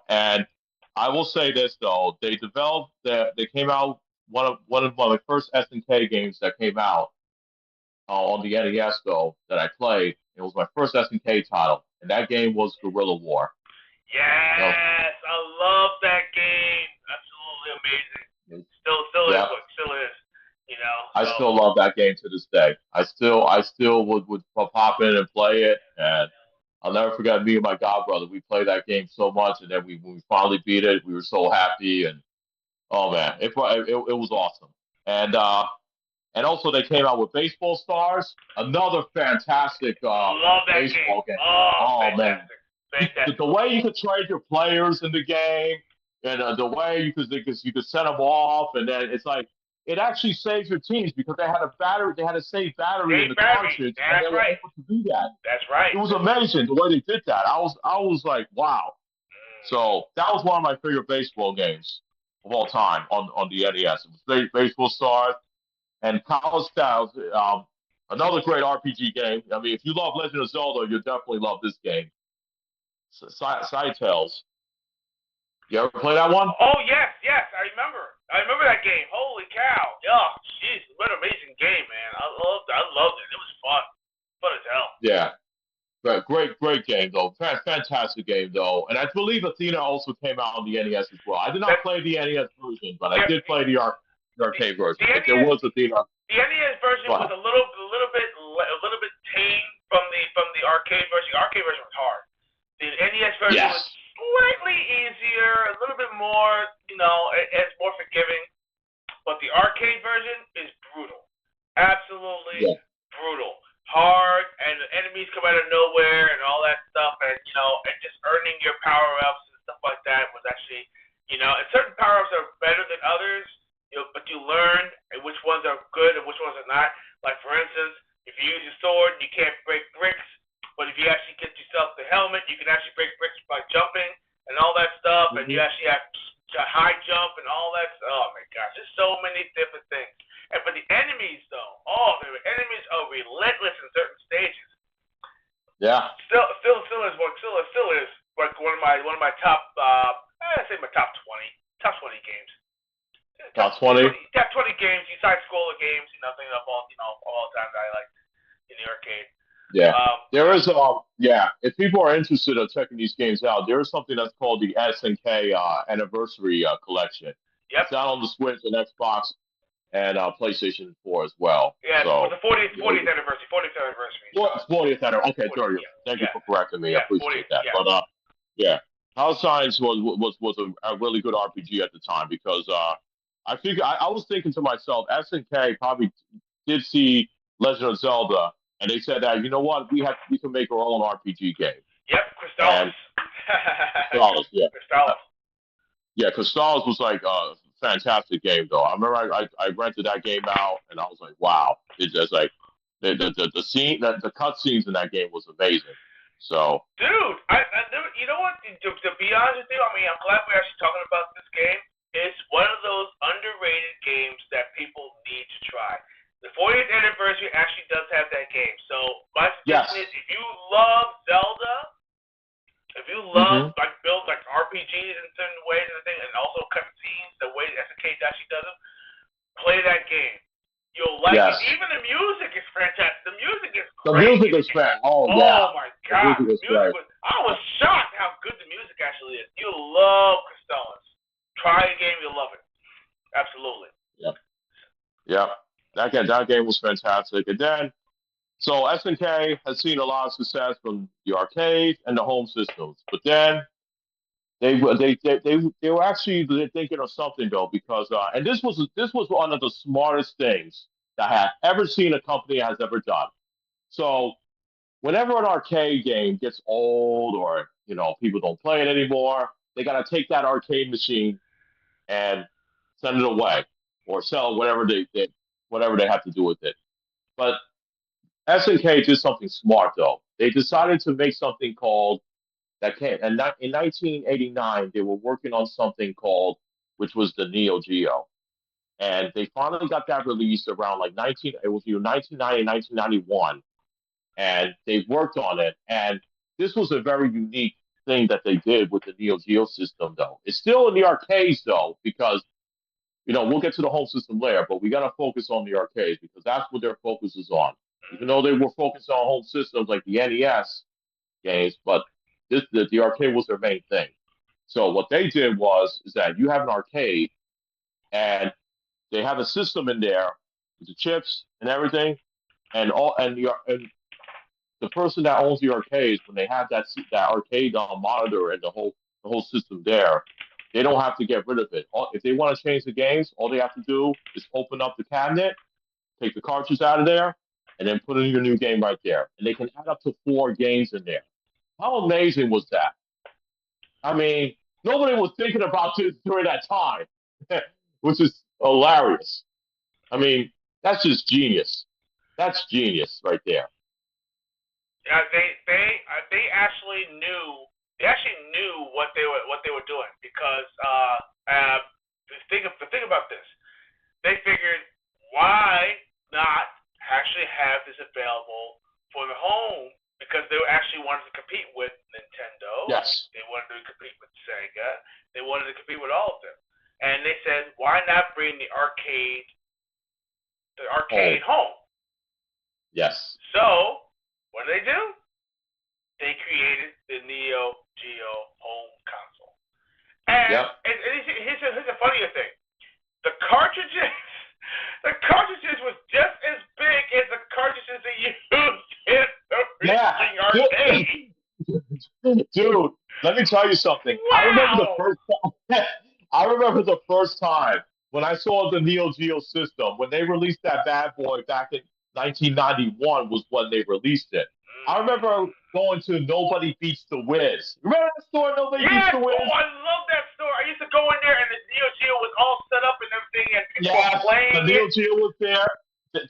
and I will say this though, they came out one of my first SNK games that came out on the NES though that I played. It was my first SNK title, and that game was Guerrilla War. Yes, I love that game. Absolutely amazing. Still is what still is. I still love that game to this day. I still would pop in and play it, and I'll never forget me and my godbrother. We played that game so much, and then when we finally beat it, we were so happy. And oh man, it was awesome. And also they came out with Baseball Stars, another fantastic love that baseball game. Oh man, the way you could trade your players in the game, and the way you could set them off, and then it's like it actually saves your teams because they had a battery. They had a saved battery in the cartridge, and they were able to do that. That's right. It was amazing the way they did that. I was like, wow. So that was one of my favorite baseball games of all time on the NES. It was Baseball Stars and College Styles. Another great RPG game. I mean, if you love Legend of Zelda, you'll definitely love this game. Side Tales. You ever play that one? Oh yes, I remember that game. Holy cow! Yeah, jeez, what an amazing game, man. I loved it. It was fun as hell. Yeah, great game though. Fantastic game though. And I believe Athena also came out on the NES as well. I did not play the NES version, but I did play the arcade version. But there was Athena. The NES version was a little bit tame from the arcade version. The arcade version was hard. The NES version was slightly easier, a little bit more, it's more forgiving. But the arcade version is brutal. Absolutely brutal. Hard, and the enemies come out of nowhere and all that stuff, and, and just earning your power-ups and stuff like that was actually, and certain power-ups are better than others, but you learn which ones are good and which ones are not. Like, for instance, if you use your sword, you can't break bricks. But if you actually get yourself the helmet, you can actually break bricks by jumping and all that stuff. And you actually have to high jump and all that. Oh my gosh, there's so many different things. And for the enemies, though, the enemies are relentless in certain stages. Yeah. Still is like one of my top. I'd say my top 20 games. Top 20. Top 20 games. You side scroller games. Thinking of all the times I liked in the arcade. Yeah, there is. If people are interested in checking these games out, there is something that's called the SNK Anniversary Collection. Yep. It's out on the Switch and Xbox and PlayStation 4 as well. Yeah, so, for the 40th anniversary. 40th anniversary. Okay, sorry. Thank you for correcting me. I appreciate that. Yeah. But House Science was a really good RPG at the time because I was thinking to myself, SNK probably did see Legend of Zelda. And they said that, you know what, we can make our own RPG game. Yep, Crystallis. Crystallis, yeah. Crystallis. Yeah, Crystallis was like a fantastic game, though. I remember I rented that game out, and I was like, wow. It's just like, the scene, the cut scenes in that game was amazing. So. Dude, you know what, to be honest with you, I mean, I'm glad we're actually talking about this game. It's one of those underrated games that people need to try. The 40th anniversary actually does have that game. So my suggestion is, if you love Zelda, if you love build RPGs in certain ways and also cutscenes, the way SNK actually does them, play that game. You'll like it. Even the music is fantastic. The music is great. The music is fantastic. Oh my god. I was shocked how good the music actually is. You love Crystallis. Try the game, you'll love it. Absolutely. Yep. That game was fantastic. And then, so SNK has seen a lot of success from the arcade and the home systems. But then They were actually thinking of something though, because and this was one of the smartest things that I have ever seen a company has ever done. So whenever an arcade game gets old, or people don't play it anymore, they got to take that arcade machine and send it away, or sell whatever they have to do with it. But SNK did something smart though. They decided to make something called that came and in 1989 they were working on something called, which was the Neo Geo, and they finally got that released around like 19 it was either 1990 1991, and they worked on it. And this was a very unique thing that they did with the Neo Geo system though. It's still in the arcades though, because we'll get to the home system later, but we got to focus on the arcades because that's what their focus is on. Even though they were focused on home systems like the NES games, but the arcade was their main thing. So what they did was is that you have an arcade, and they have a system in there with the chips and everything, and the person that owns the arcades, when they have that arcade monitor and the whole system there, they don't have to get rid of it. If they want to change the games, all they have to do is open up the cabinet, take the cartridge out of there, and then put in your new game right there. And they can add up to 4 games in there. How amazing was that? I mean, nobody was thinking about this during that time, which is hilarious. I mean, that's just genius. That's genius right there. Yeah, they actually knew what they were doing, because the thing about this, they figured, why not actually have this available for the home, because they actually wanted to compete with Nintendo. Yes. They wanted to compete with Sega. They wanted to compete with all of them, and they said, why not bring the arcade home? Yes. So what do? They created the Neo Geo home console. And, Yep. Here's a funnier thing. The cartridges was just as big as the cartridges they used in the arcade. Dude, let me tell you something. Wow. I remember the first time when I saw the Neo Geo system, when they released that bad boy back in 1991 was when they released it. I remember going to Nobody Beats the Wiz. Remember that store, Nobody Beats the Wiz? Oh, I love that store. I used to go in there, and the Neo Geo was all set up and everything, and people were playing the Neo Geo was there.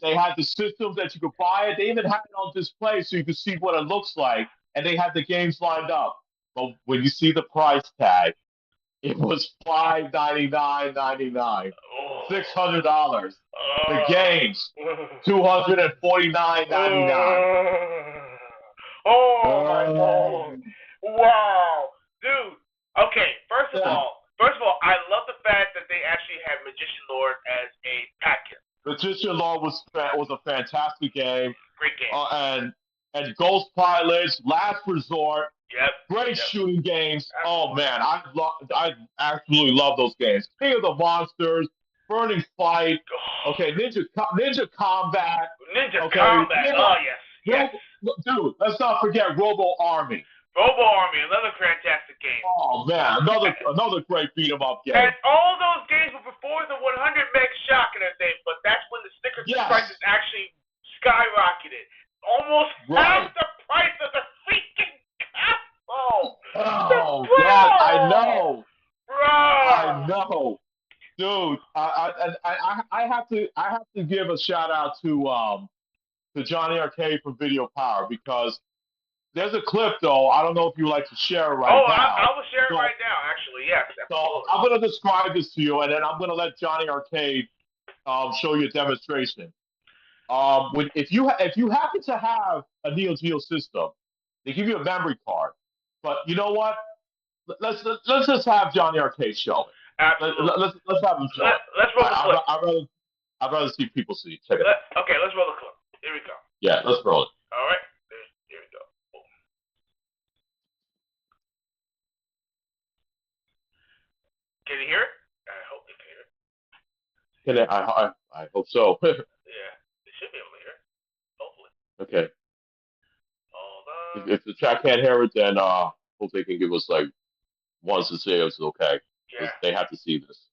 They had the systems that you could buy it. They even had it on display so you could see what it looks like, and they had the games lined up. But when you see the price tag, it was $599.99, $600. The games, $249.99. Oh my God! Wow, dude. Okay, first of all, I love the fact that they actually had Magician Lord as a packet. Magician Lord was a fantastic game. Great game. And Ghost Pilots, Last Resort. Yep. Great shooting games. Oh man, I absolutely love those games. King of the Monsters, Burning Fight. Okay, Ninja Combat. Ninja Combat. Oh yes. Dude, let's not forget Robo Army. Robo Army, another fantastic game. Oh man, another great beat 'em up game. And all those games were before the 100 meg shock and everything, but that's when the sticker prices actually skyrocketed. Almost half the price of the freaking console. Oh God, I know. Bro. I know. Dude, I have to give a shout out to Johnny Arcade from Video Power, because there's a clip though. I don't know if you would like to share it right now. I will share it right now. Actually, yes. So I'm going to describe this to you, and then I'm going to let Johnny Arcade show you a demonstration. If you happen to have a Neo Geo system, they give you a memory card. But you know what? Let's just have Johnny Arcade show it. Absolutely. Let's have him show it. Let's roll the clip. I'd rather see people see. Check it. Okay, let's roll the clip. Here we go. Yeah, let's roll it. All right. Here we go. Boom. Can you hear it? I hope you can hear it. I hope so. Yeah, they should be able to hear it. Hopefully. Okay. Hold on. If the chat can't hear it, then hope they can give us like wants to say it's okay. Yeah. They have to see this.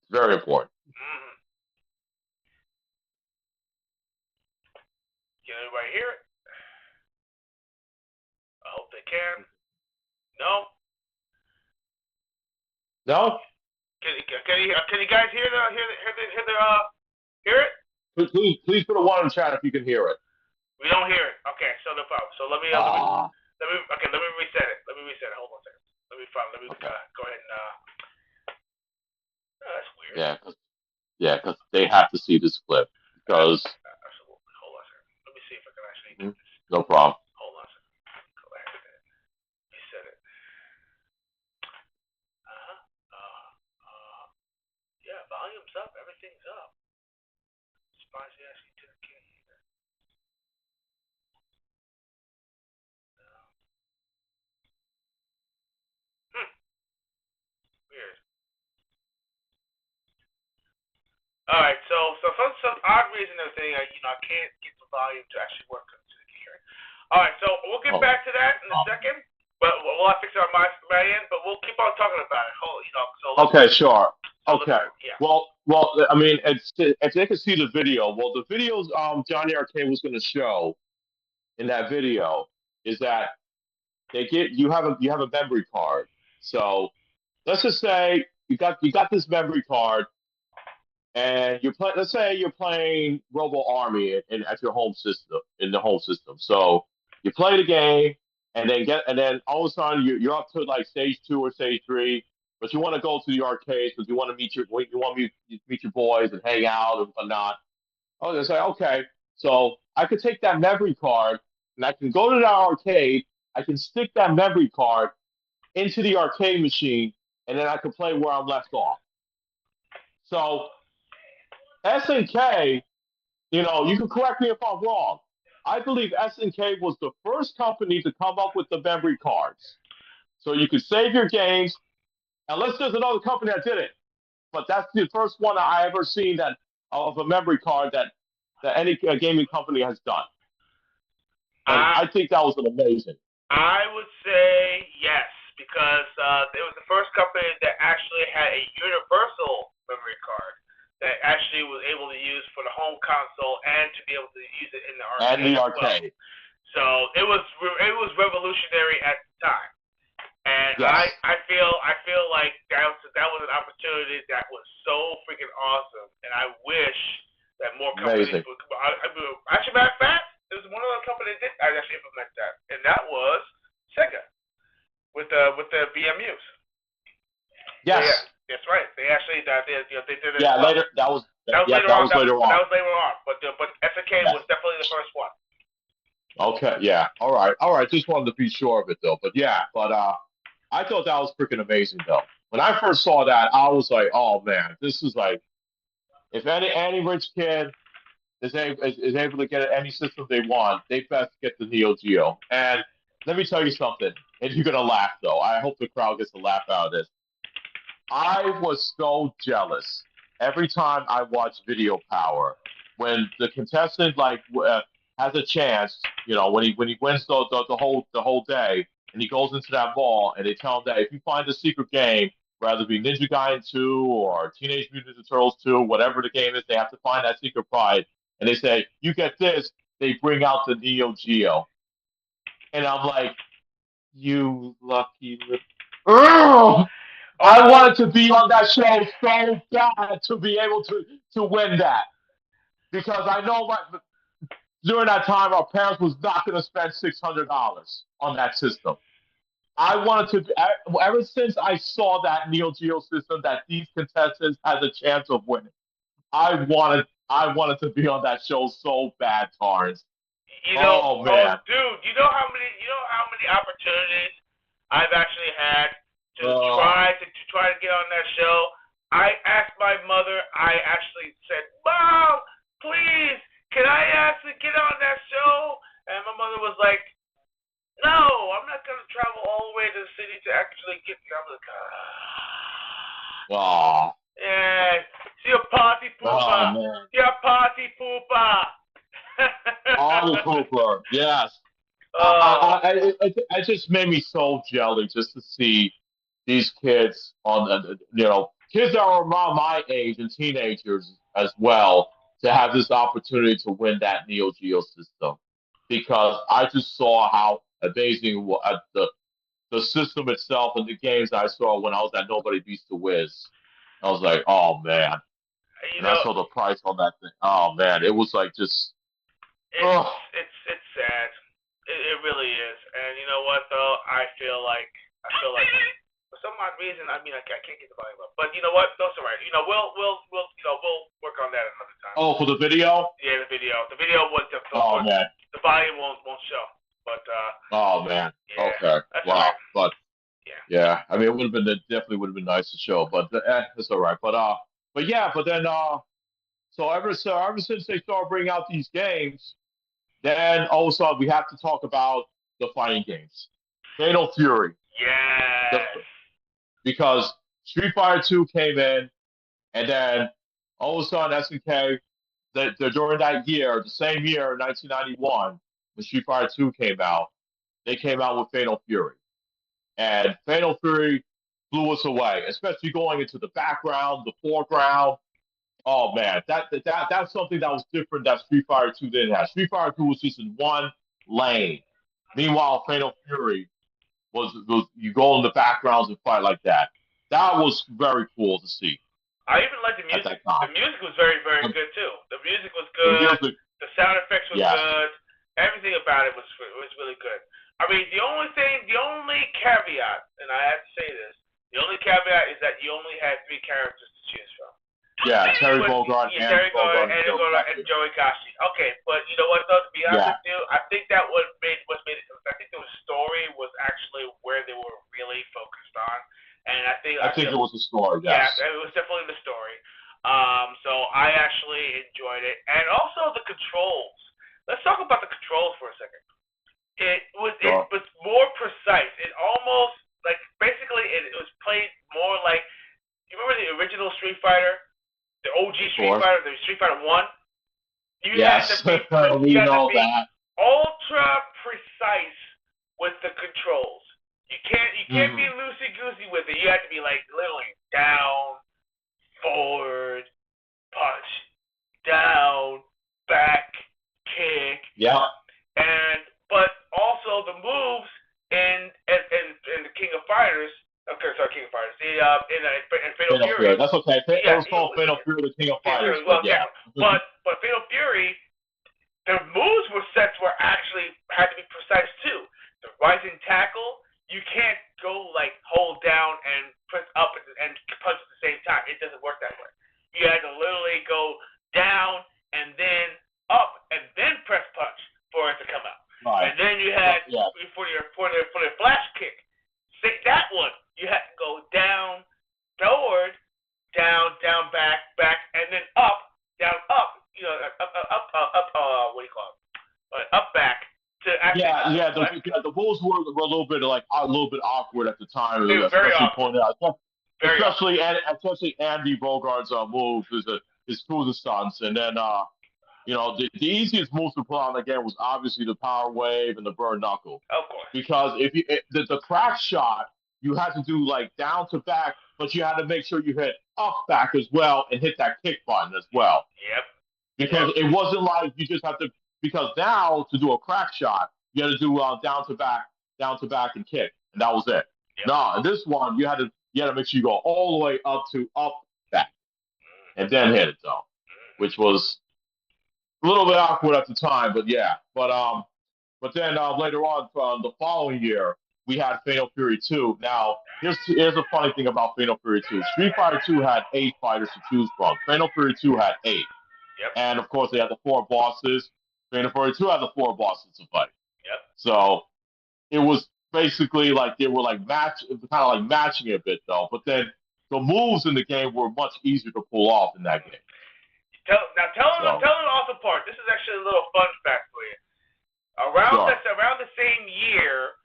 It's very important. Mm-hmm. Can anybody hear it? I hope they can. No? No? Can you guys hear it? Please put a one in the chat if you can hear it. We don't hear it. Okay, so no problem. So let me reset it. Hold on a second. Let me go ahead and oh, that's weird. Yeah, because they have to see this clip. Because Absolutely. Hold on a second. Let me see if I can actually get this. No problem. Hold on a second. Go ahead and reset it. Yeah, volume's up. Everything's up. Surprised you actually can't hear that. Weird. All right, so for some odd reason or thing, I can't get the volume to actually work so you can hear it. All right, so we'll get back to that in a second, but we'll have to fix it on my end. But we'll keep on talking about it. Okay, sure. Okay. Yeah. Well, I mean, if they can see the video, the videos Johnny Arcade was going to show in that video is that you have a memory card. So let's just say you got this memory card, and let's say you're playing Robo Army at your home system in the home system. So you play the game, and then all of a sudden you're up to like stage 2 or stage 3, but you want to go to the arcade because you want to meet your boys and hang out and whatnot. Oh, they say okay. So I could take that memory card and I can go to the arcade. I can stick that memory card into the arcade machine, and then I can play where I'm left off. So SNK, you can correct me if I'm wrong. I believe SNK was the first company to come up with the memory cards. So you could save your games, unless there's another company that did it. But that's the first one I ever seen of a memory card that any gaming company has done. And I think that was amazing. I would say yes, because it was the first company that actually had a universal memory card that actually was able to use for the home console and to be able to use it in the arcade. And the arcade. Well. So it was revolutionary at the time, and yes. I feel like that was an opportunity that was so freaking awesome, and I wish that more companies would. Actually, matter of fact, there was one other company that did actually implement that, and that was Sega with the BMUs. Yes. Yeah. That's right. They actually they did it. Yeah, later. That was later on. That was later on. But SNK was definitely the first one. Okay. Yeah. All right. Just wanted to be sure of it though. But I thought that was freaking amazing though. When I first saw that, I was like, oh man, this is like, if any rich kid is able to get any system they want, they best get the Neo Geo. And let me tell you something, and you're gonna laugh though. I hope the crowd gets a laugh out of this. I was so jealous every time I watched Video Power when the contestant has a chance, when he wins the whole day and he goes into that mall and they tell him that if you find the secret game, whether it be Ninja Gaiden 2 or Teenage Mutant Ninja Turtles 2, whatever the game is, they have to find that secret prize. And they say, you get this, they bring out the Neo Geo. And I'm like, you lucky little... I wanted to be on that show so bad to be able to win that, because I know during that time our parents was not going to spend $600 on that system. I wanted to, ever since I saw that Neo Geo system that these contestants had a chance of winning, I wanted to be on that show so bad, Torrance. Dude, oh man, you know how many opportunities I've actually had to try to get on that show. I asked my mother. I actually said, "Mom, please, can I actually get on that show?" And my mother was like, "No, I'm not gonna travel all the way to the city to actually get." I'm like, "Ah." Yeah, see a party pooper. See a party pooper. Party pooper. Yes. It just made me so jelly just to see these kids kids that are around my age and teenagers as well to have this opportunity to win that Neo Geo system because I just saw how amazing the system itself and the games I saw when I was at Nobody Beats the Wiz. I was like, oh man. You And I know, saw the price on that thing. Oh man, it was like just it's it's sad. It really is. And you know what though? I feel like for some odd reason, I mean, I can't get the volume up. But you know what? That's all right. You know, we'll work on that another time. oh, for the video? Yeah, the video. The video was Oh man. the volume won't show. But Oh man. yeah, Okay. that's Wow. all right. But Yeah. yeah, I mean, it definitely would have been nice to show, but it's all right. But yeah, but then ever since they started bringing out these games, then all of a sudden we have to talk about the fighting games, Fatal Fury, Yes. the, because Street Fighter Two came in, and then all of a sudden SNK, during that year, the same year, 1991, when Street Fighter Two came out, they came out with Fatal Fury. And Fatal Fury blew us away, especially going into the background, the foreground. Oh man, that's something that was different that Street Fighter 2 didn't have. Street Fighter 2 was just in one lane. Meanwhile, Fatal Fury was you go in the backgrounds and fight like that. That was very cool to see. I even like the music. At that time. The music was very, very good too. The music was The good. music, The sound effects was yes. good. Everything about it was really good. I mean, the only caveat, and I have to say this, the only caveat is that you only had 3 characters to choose from. Yeah, Terry Bogard and Joey Gashi. Okay, but you know what though? To be honest with you, I think that was made it. I think the story was actually where they were really focused on, and I think it was the story. Yes. Yeah, it was definitely the story. So I actually enjoyed it, and also the controls. Let's talk about the controls for a second. It was more precise. It almost like basically it was played more like you remember the original Street Fighter, the OG Street Fighter, the Street Fighter 1. You yes, had to be, we know that. Ultra precise with the controls. You can't be loosey goosey with it. You have to be like literally down, forward, punch, down, back, kick. Yeah. But also the moves in the King of Fighters. Okay, sorry, King of Fighters. In Fatal Fury. That's okay. It was called Fatal Fury, the King of Fighters. Well, yeah. But Fatal Fury, the moves were actually had to be precise too. The rising tackle, you can't go like hold down and press up and punch at the same time. It doesn't work that way. You had to literally go down and then up and then press punch for it to come out. Right. And then you had for your flash kick. See that one, you had to go down, forward, down, back, and then up, down, up. You know, up. What do you call it? Up, back to actually. The moves were a little bit awkward at the time. They were very awkward. Pointed out. Especially Andy Bogart's move is through the stunts, and then the easiest moves to put on again was obviously the power wave and the burn knuckle. Of course. Because if the crack shot, you had to do like down to back, but you had to make sure you hit up back as well and hit that kick button as well. Yep. Because it wasn't like you just have to. Because now to do a crack shot, you had to do down to back and kick, and that was it. Yep. No, in this one you had to make sure you go all the way up to up back, and then hit it though, which was a little bit awkward at the time, but yeah. But then later on, the following year, we had Fatal Fury 2. Now, here's a funny thing about Fatal Fury 2. Street Fighter 2 had 8 fighters to choose from. Fatal Fury 2 had 8. Yep. And of course, they had the 4 bosses. Fatal Fury 2 had the 4 bosses to fight. Yep. So it was basically like they were like matching it a bit though. But then the moves in the game were much easier to pull off in that game. Tell them the awesome part. This is actually a little fun fact for you. Around the same year,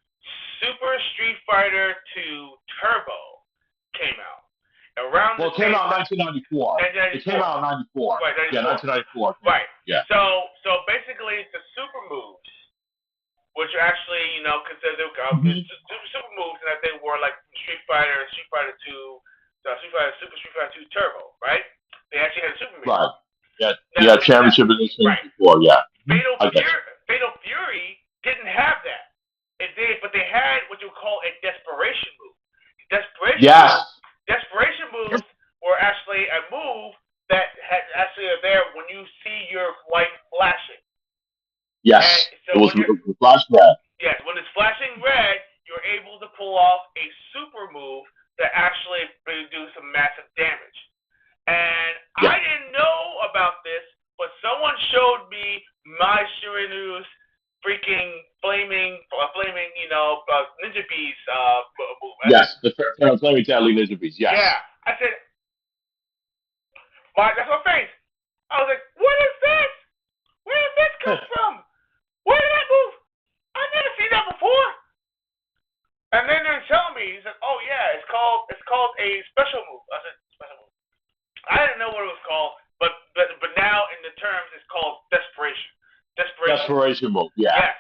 Super Street Fighter 2 Turbo came out. It came out in 1994. It came out in 94. Right, 1994. Yeah, 1994. Right. Yeah. So basically, the super moves which are actually, considered super moves, and I think were like Street Fighter 2, Super Street Fighter 2 Turbo, right? They actually had a super move. Right. Yeah. Now, Championship edition right. before. Yeah. Fatal Fury didn't have that. It did, but they had what you would call a desperation move. Desperation moves were actually a move that are there when you see your light flashing. Yes. So it was flash red. Yes, when it's flashing red, you're able to pull off a super move that actually do some massive damage. And I didn't know about this, but someone showed me my Shirinu's freaking flaming, Ninja Bees move. Yes, the flaming deadly Ninja Bees. Yes. Yeah, I said, that's my face. I was like, what is this? Where did this come from? Where did that move? I've never seen that before. And then they're telling me, he said, oh yeah, it's called a special move. I said, special move. I didn't know what it was called, but now in the terms it's called desperation. Desperation move. Yeah. Yes.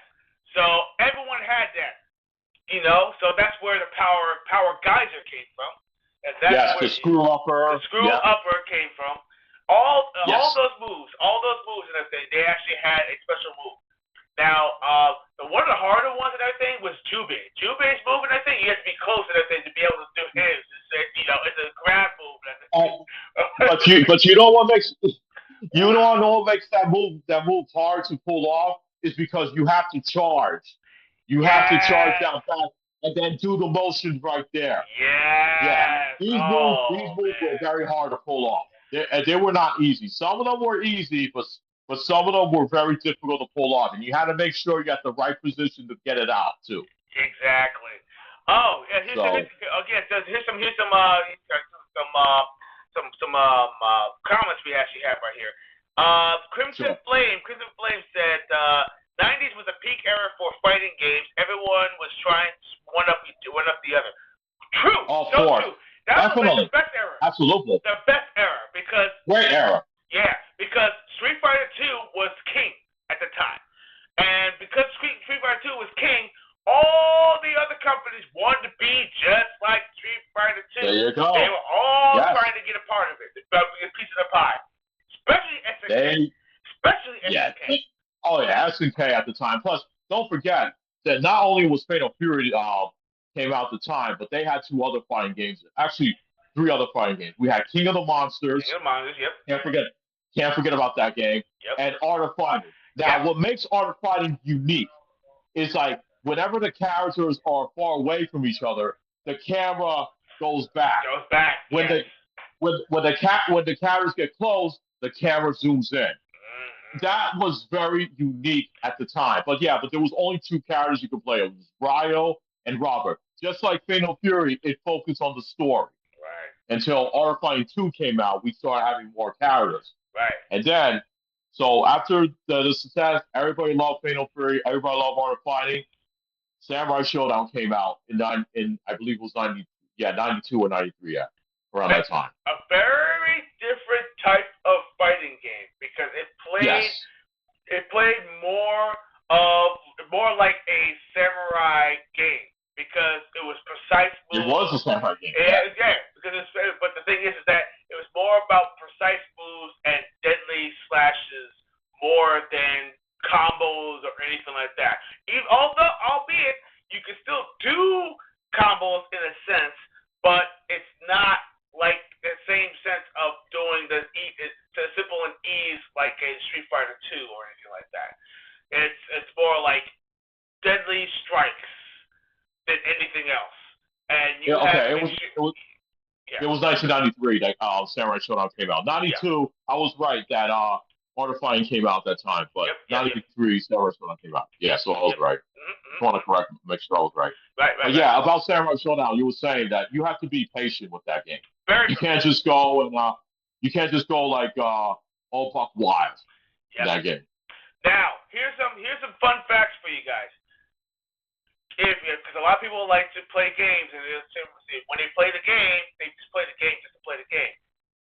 So everyone had that. So that's where the power geyser came from. And that's where the screw upper. The screw upper came from. All those moves and everything, they actually had a special move. Now, one of the harder ones and everything was Jubei. Jubei's move and everything, you have to be close and everything to be able to do his. It's a grab move. But you know what makes that move hard to pull off is because you have to charge. You have to charge down fast and then do the motions right there. Yeah. These moves were very hard to pull off. They were not easy. Some of them were easy, but some of them were very difficult to pull off, and you had to make sure you got the right position to get it out too. Exactly. Oh, yeah. Here's some comments we actually have right here. Crimson Flame said 90s was a peak era for fighting games. Everyone was trying to one up the other. True. True. That was like the best era. Absolutely. The best era because great era. Yeah, because Street Fighter 2 was king at the time. And because Street Fighter 2 was king, all the other companies wanted to be just like Street Fighter 2. There you go. They were all trying to get a part of it, a piece of the pie. Especially SNK. Oh, yeah, SNK at the time. Plus, don't forget that not only was Fatal Fury came out at the time, but they had 2 other fighting games. Actually, 3 other fighting games. We had King of the Monsters. Yep. Can't forget about that game. Yep. And Art of Fighting. Now, what makes Art of Fighting unique is like whenever the characters are far away from each other, the camera goes back. When the characters get close, the camera zooms in. That was very unique at the time. But there was only 2 characters you could play. It was Ryo and Robert. Just like Fatal Fury, it focused on the story. Right. Until Art of Fighting 2 came out, we started having more characters. Right. And then, so after the success, everybody loved Fatal Fury, everybody loved Art of Fighting. Samurai Shodown came out in I believe it was 92 or 93, around that time. A very different type of fighting game because it played more like a samurai game because it was precise moves. It was a samurai game. But the thing is that it was more about precise moves and deadly slashes more than combos or anything like that. Albeit you can still do combos in a sense, but it's not like the same sense of doing the simple and ease like a Street Fighter 2 or anything like that. It's more like deadly strikes than anything else. And it was 1993 that Samurai Shodown came out. 92, I was right that Art of Fighting came out at that time, but 93 Samurai Shodown came out. Yeah, so I was right. I want to make sure I was right. Right. About Samurai Shodown, you were saying that you have to be patient with that game. You can't just go like all buck wild in that game. Now, here's some fun facts for you guys. Because a lot of people like to play games, and when they play the game, they just play the game just to play the game.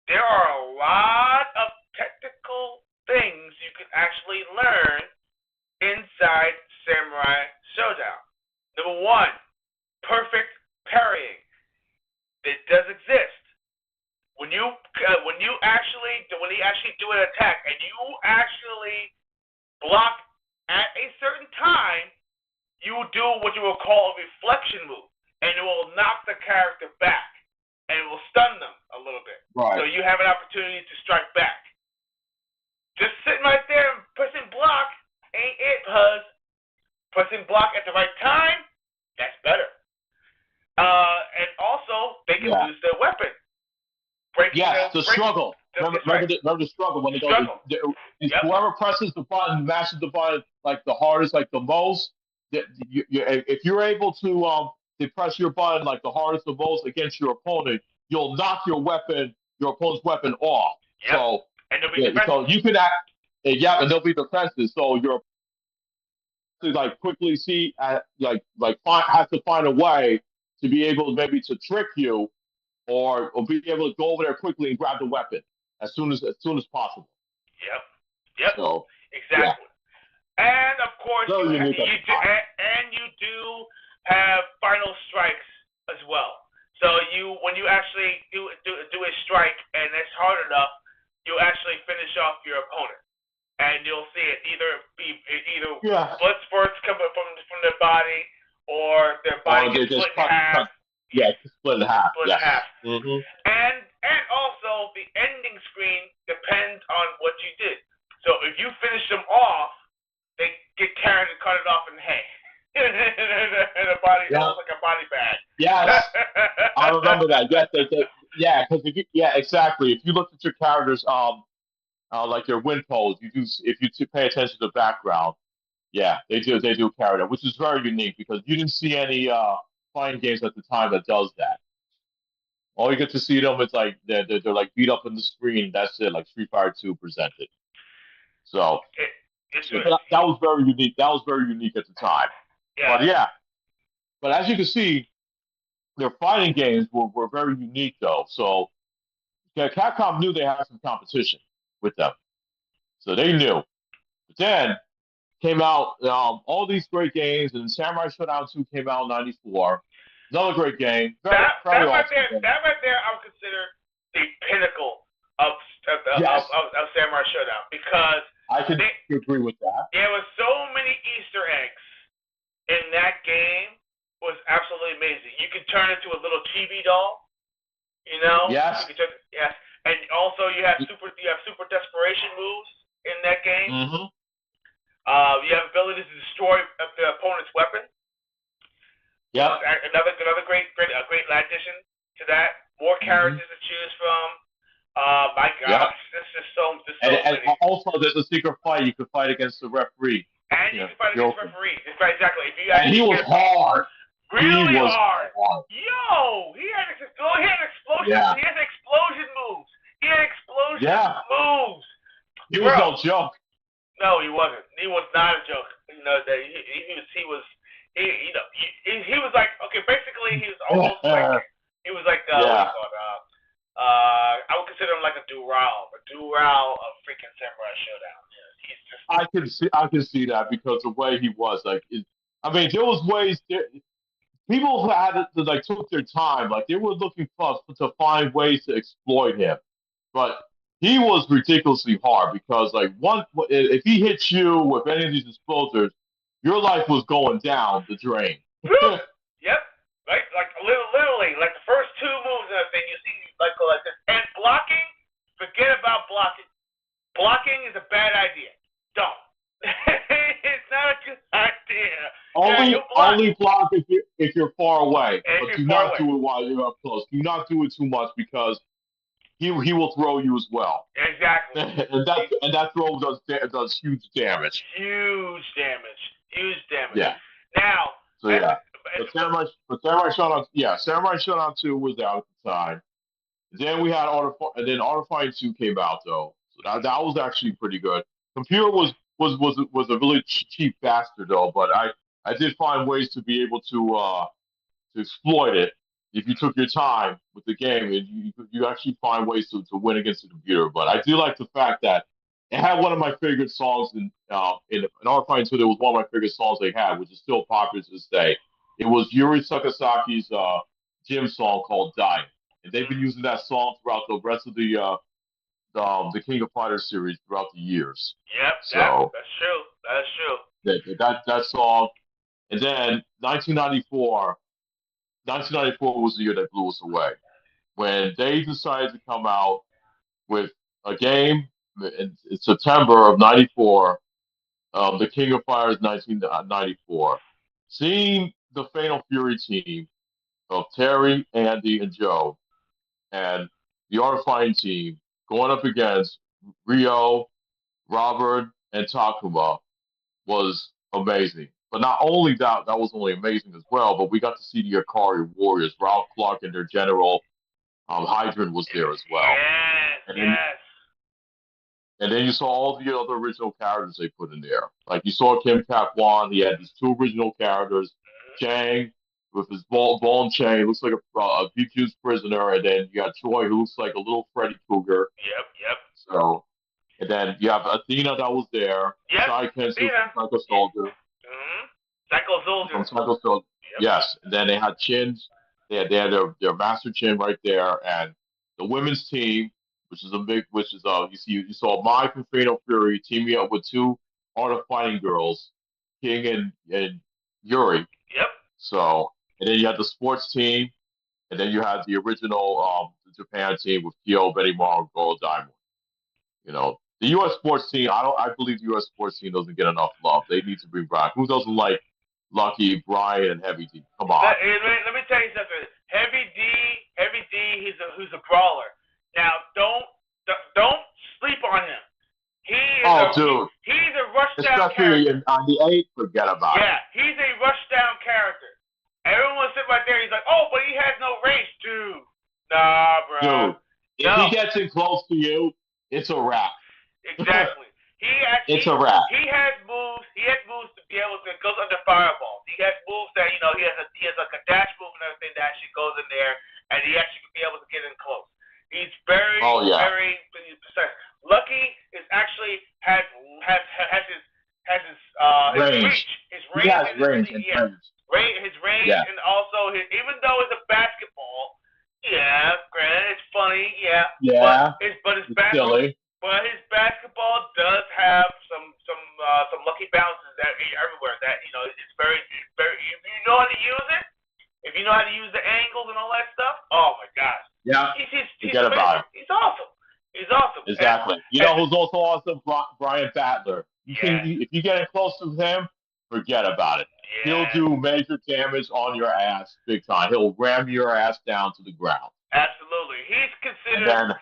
There are a lot of technical things you can actually learn inside Samurai when you actually do an attack and you actually block at a certain time, you do what you will call a reflection move, and it will knock the character back, and it will stun them a little bit. Right. So you have an opportunity to strike back. Just sitting right there and pressing block ain't it, Huz. Pressing block at the right time, that's better. And also, they can use their weapon. The struggle. Remember the struggle when they go. Whoever presses the button, mashes the button like the hardest, like the most. If you're able to press your button like the hardest, the most against your opponent, you'll knock your opponent's weapon off. Yep. So, and there'll be so you can act. And there'll be defenses. So you're to like quickly see have to find a way to be able maybe to trick you. Or be able to go over there quickly and grab the weapon as soon as possible. Yep. So, exactly. Yeah. And of course, you do have final strikes as well. So when you actually do a strike and it's hard enough, you actually finish off your opponent, and you'll see it either blood spurts coming from their body, or their body gets split in half. Split in half. Split in half. Mm-hmm. And also the ending screen depends on what you did. So if you finish them off, they get carried and cut it off in half. And the body looks like a body bag. Yes. I remember that. Yes, because exactly. If you look at your characters, like their win pose, if you pay attention to the background, they do carry that, which is very unique because you didn't see any fighting games at the time that does that. All you get to see them is like they're like beat up on the screen. That's it, like Street Fighter 2 presented. So that was very unique. That was very unique at the time. But as you can see, their fighting games were very unique though. So Capcom knew they had some competition with them, so they knew. But then came out all these great games, and Samurai Shodown 2 came out in '94. Another great game. That right there, I would consider the pinnacle of Samurai Shodown, because I can agree with that. There were so many Easter eggs in that game. It was absolutely amazing. You could turn into a little chibi doll. You know. Yes. Yes. And also you have super desperation moves in that game. Mm-hmm. You have abilities to destroy the opponent's weapon. Yep. Another great addition to that. More characters to choose from. My gosh, there's so many. And also, there's a secret fight. You can fight against the referee. And you can fight against the referee. Exactly. And he was hard. Really hard. Yo, he had explosion. Yeah. He had explosion moves. Moves. He was no joke. No, he wasn't. He was not a joke. You know that he was like, okay, basically he was almost like I would consider him like a Dural of freaking Samurai Shodown. Yeah, he's just. I can see that because the way he was, there was ways people who had took their time, like they were looking to find ways to exploit him, but he was ridiculously hard because if he hits you with any of these explosives, your life was going down the drain. Yep. Right? Like literally, like the first two moves and everything, you see like this. And blocking, forget about blocking. Blocking is a bad idea. Don't. It's not a good idea. Only block if you're far away. But do not do it while you're up close. Do not do it too much because he will throw you as well. Exactly. and that throw does huge damage. Huge damage. Yeah. Now. So yeah. Samurai Shodown 2 was out at the time. Then we had Art of Fighting 2 came out though. So that was actually pretty good. Computer was a really cheap bastard though, but I did find ways to be able to exploit it if you took your time with the game. You actually find ways to win against the computer. But I do like the fact that it had one of my favorite songs in Art of Fighting 2. There was one of my favorite songs they had, which is still popular to this day. It was Yuri Sakasaki's gym song called "Dying," and they've been using that song throughout the rest of the the King of Fighters series throughout the years. Yep, So that's true. That's true. that song, and then 1994 was the year that blew us away when they decided to come out with a game in September of '94, the King of Fighters 1994. Seeing the Fatal Fury team of Terry, Andy, and Joe, and the Art of Fighting team going up against Rio, Robert, and Takuma was amazing. But not only that was only amazing as well, but we got to see the Akari Warriors. Ralph Clark and their general Hydrant was there as well. Yes, And then, yes. and then you saw all the other original characters they put in there. Like you saw Kim Kap-Wan, he had these two original characters, Chang with his ball and chain, looks like a BQ's prisoner, and then you got Troy who looks like a little Freddy Krueger. Yep. So, and then you have Athena that was there, Yep, Psycho Athena. Psycho Soldier. Mm-hmm. Psycho Soldier. From Psycho Soldier. Yep. Yes, and then they had Chins. They had their Master Chin right there, and the women's team, which is you saw Mai from Fatal Fury teaming up with two Art of Fighting girls, King and Yuri. Yep. So, and then you had the sports team, and then you had the original Japan team with Kyo, Betty Mar, Gold Diamond. You know, the U.S. sports team. I believe the U.S. sports team doesn't get enough love. They need to bring back. Who doesn't like Lucky, Brian, and Heavy D? Come on. Let me tell you something. Heavy D, he's a brawler. Now, don't sleep on him. He's a rushdown character. Especially on the 8, forget about it. Yeah, he's a rushdown character. Everyone sitting right there. He's like, oh, but he has no range, dude. Nah, bro. Dude, if he gets in close to you, it's a wrap. Exactly. It's a wrap. He has moves. He has moves to be able to go under fireballs. He has moves that he has like a dash move and everything that actually goes in there, and he actually can be able to get in close. He's very precise. Lucky is actually has his reach. His range. He has range. His range, and also even though it's a basketball, granted it's funny, but his basketball. Silly. But his basketball does have some lucky bounces that everywhere. That it's very. If you know how to use it, if you know how to use the angles and all that stuff, oh my gosh. Yeah. Forget about it. He's awesome. Exactly. Who's also awesome? Brian Battler. If you get in close to him, forget about it. Yeah. He'll do major damage on your ass big time. He'll ram your ass down to the ground. Absolutely. He's considered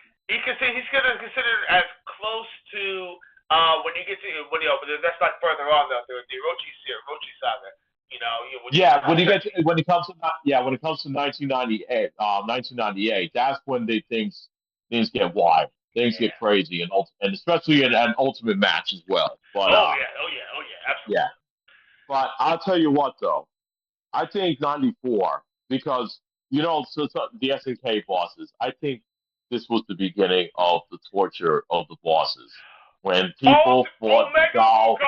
as close to when you get to but that's not further on though. The Orochi saga. When it comes to 1998, that's when things get wild. Things get crazy, and especially in an ultimate match as well. But absolutely. Yeah. But I'll tell you what though, I think '94 because so the SNK bosses. I think this was the beginning of the torture of the bosses when people fought Gal.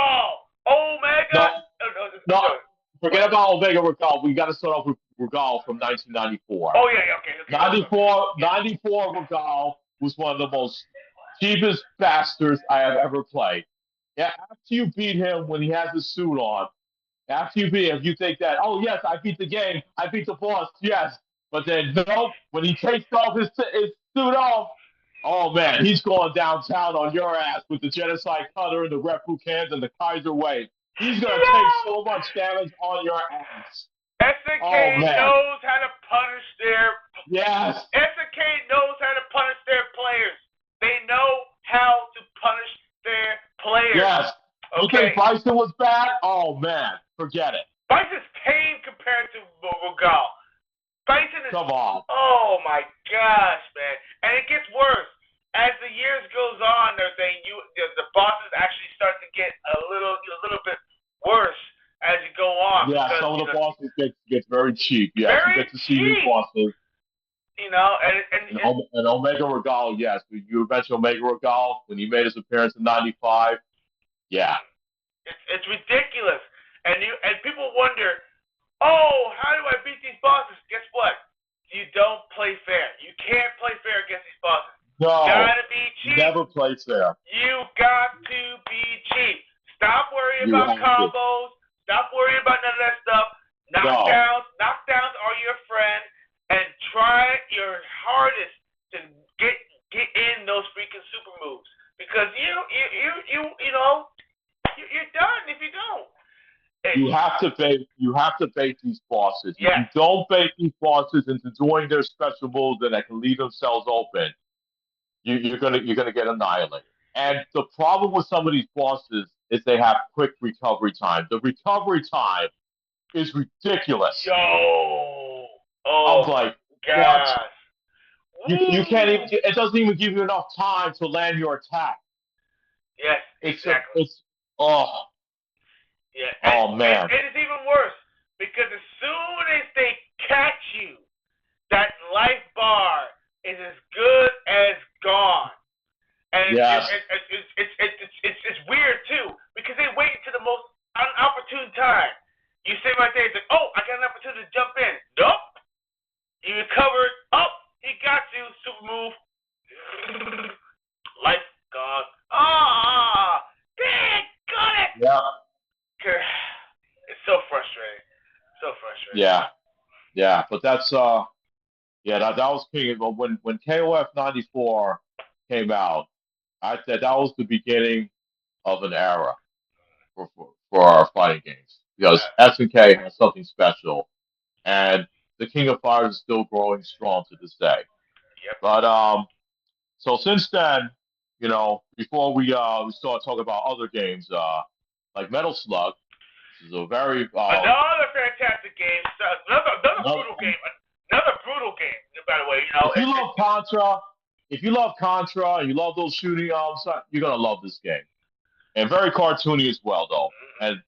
No, forget about Omega Regal. We got to start off with Regal from 1994. Oh yeah, okay. 94 Regal was one of the most cheapest bastards I have ever played. Yeah, after you beat him when he has his suit on, after you beat him, you think that, oh yes, I beat the game, I beat the boss, yes. But then no, when he takes off his suit off, oh man, he's going downtown on your ass with the Genocide Cutter and the Replicants and the Kaiser Wave. He's gonna take so much damage on your ass. SNK knows how to punish their. Yes. SNK knows how to punish their players. They know how to punish their players. Yes. Okay. You think Bison was bad? Oh man, forget it. Bison's tame compared to Regal. Bison is. Come on. Oh my gosh, man! And it gets worse as the years goes on. The bosses actually start to get a little bit worse as you go on. Yeah, because, some of the bosses get very cheap. Yes, very you get to see new bosses. And Omega Regal, yes. You mentioned Omega Regal when he made his appearance in '95. Yeah. It's ridiculous, and people wonder, oh, how do I beat these bosses? Guess what? You don't play fair. You can't play fair against these bosses. No. You gotta be cheap. Never play fair. You got to be cheap. Stop worrying You about have to. combos. Stop worrying about none of that stuff. Knockdowns are your friend, and try your hardest to get in those freaking super moves, because you're done if you don't. You have to bait these bosses. Yes. If you don't bait these bosses into doing their special moves that can leave themselves open, you're gonna get annihilated. And the problem with some of these bosses is they have quick recovery time. The recovery time is ridiculous. Yo, I oh was like, gosh. what? You can't even. It doesn't even give you enough time to land your attack. Yes, exactly. Yeah. Oh man. And it's even worse because as soon as they catch you, that life bar is as good as gone. And yes. it's weird too because they wait until the most inopportune time. You say right there, it's like, oh, I got an opportunity to jump in. Nope. You recovered. Up. He got you. Super move. Life gone. Ah, dang, got it. Yeah. It's so frustrating. Yeah. But that's that was king. But when KOF 94 came out, I said that was the beginning of an era for our fighting games because SNK has something special, and the King of Fighters is still growing strong to this day. Yep. But so since then, before we start talking about other games, like Metal Slug, this is a very another fantastic game, another brutal game, by the way. If you love Contra, and you love those shooting you're gonna love this game, and very cartoony as well, though. And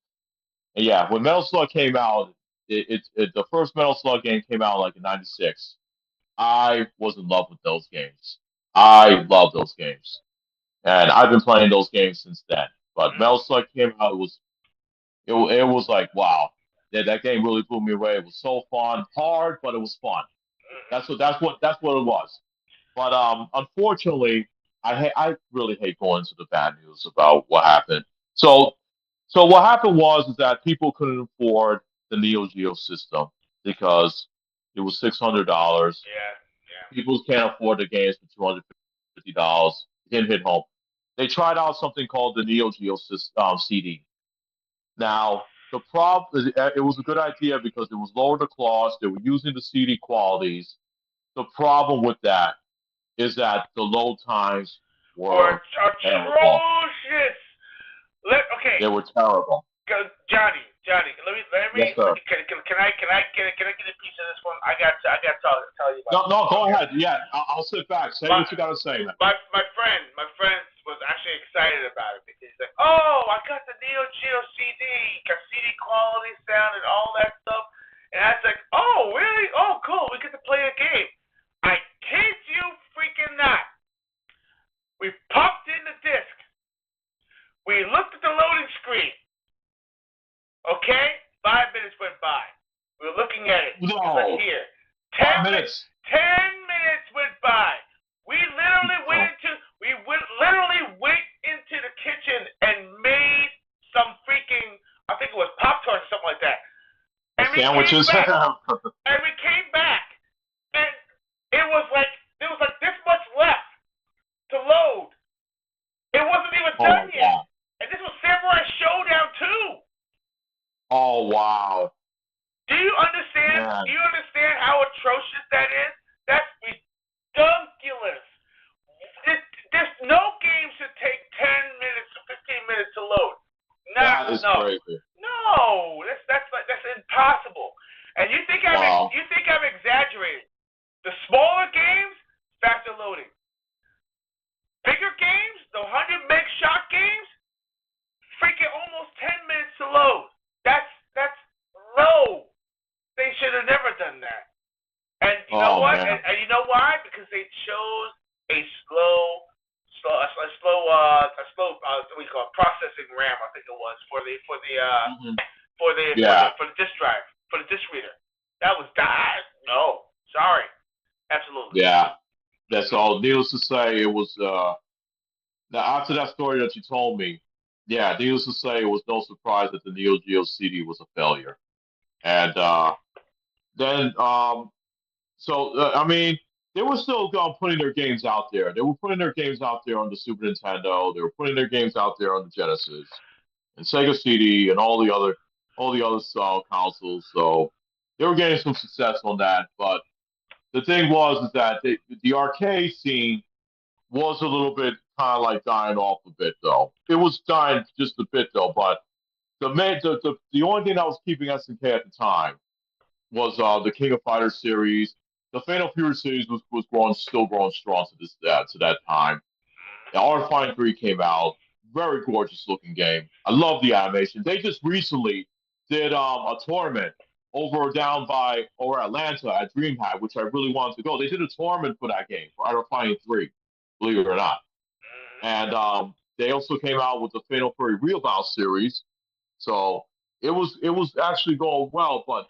yeah, when Metal Slug came out, the first Metal Slug game came out like in '96. I was in love with those games. I love those games, and I've been playing those games since then. But Metal Slug came out, it was like wow, that game really blew me away. It was so fun, hard, but it was fun. That's what it was. But unfortunately, I really hate going into the bad news about what happened. So what happened was is that people couldn't afford the Neo Geo system because it was $600. Yeah. People can't afford the games for $250. Didn't hit home. They tried out something called the Neo Geo CD. Now the problem is it was a good idea because it was lower the cost. They were using the CD qualities. The problem with that is that the load times were terrible. Atrocious. Okay. They were terrible. Johnny, let me. Yes, sir. Can I get a piece of this one? I got to tell you about. No, go ahead. Yeah, I'll sit back. Say what you got to say, man. My friend was actually excited about it because he's like, oh, I got the Neo Geo CD, got CD quality, sound, and all that stuff. And I was like, oh, really? Oh, cool. We get to play a game. I kid you freaking not. We popped in the disc. We looked at the loading screen. Okay? 5 minutes went by. We were looking at it. No. Like here. 5 minutes. 10 minutes went by. We literally went into the kitchen and made some freaking, I think it was Pop-Tarts or something like that. And sandwiches. And we came back. And it was like, there was like this much left to load. It wasn't even done yet. Wow. And this was Samurai Shodown 2. Oh, wow. Do you understand? Man. Do you understand how atrocious that is? That's ridiculous. There's no game should take 10 minutes to 15 minutes to load. That is crazy. No, that's impossible. And you think I'm exaggerating? The smaller games, faster loading. Bigger games, the 100 meg shot games, freaking almost 10 minutes to load. That's low. They should have never done that. And you know what? And you know why? Because they chose a slow what we call processing RAM, I think it was, for the disk drive, for the disk reader. That was that. No, sorry, absolutely. Yeah. That's all. Needless to say, it was Now, after that story that you told me, yeah, needless to say, it was no surprise that the Neo Geo CD was a failure. And then, I mean, they were still putting their games out there. They were putting their games out there on the Super Nintendo. They were putting their games out there on the Genesis and Sega CD and all the other consoles. So they were getting some success on that. But the thing was is that the arcade scene was a little bit kind of like dying off a bit, though. It was dying just a bit, though. But the only thing that was keeping SNK at the time was the King of Fighters series. The Fatal Fury series was still growing strong to that time. And Art of Fighting 3 came out. Very gorgeous looking game. I love the animation. They just recently did a tournament over Atlanta at DreamHack, which I really wanted to go. They did a tournament for that game, for Art of Fighting 3, believe it or not. And they also came out with the Fatal Fury Rebound series. So it was actually going well, but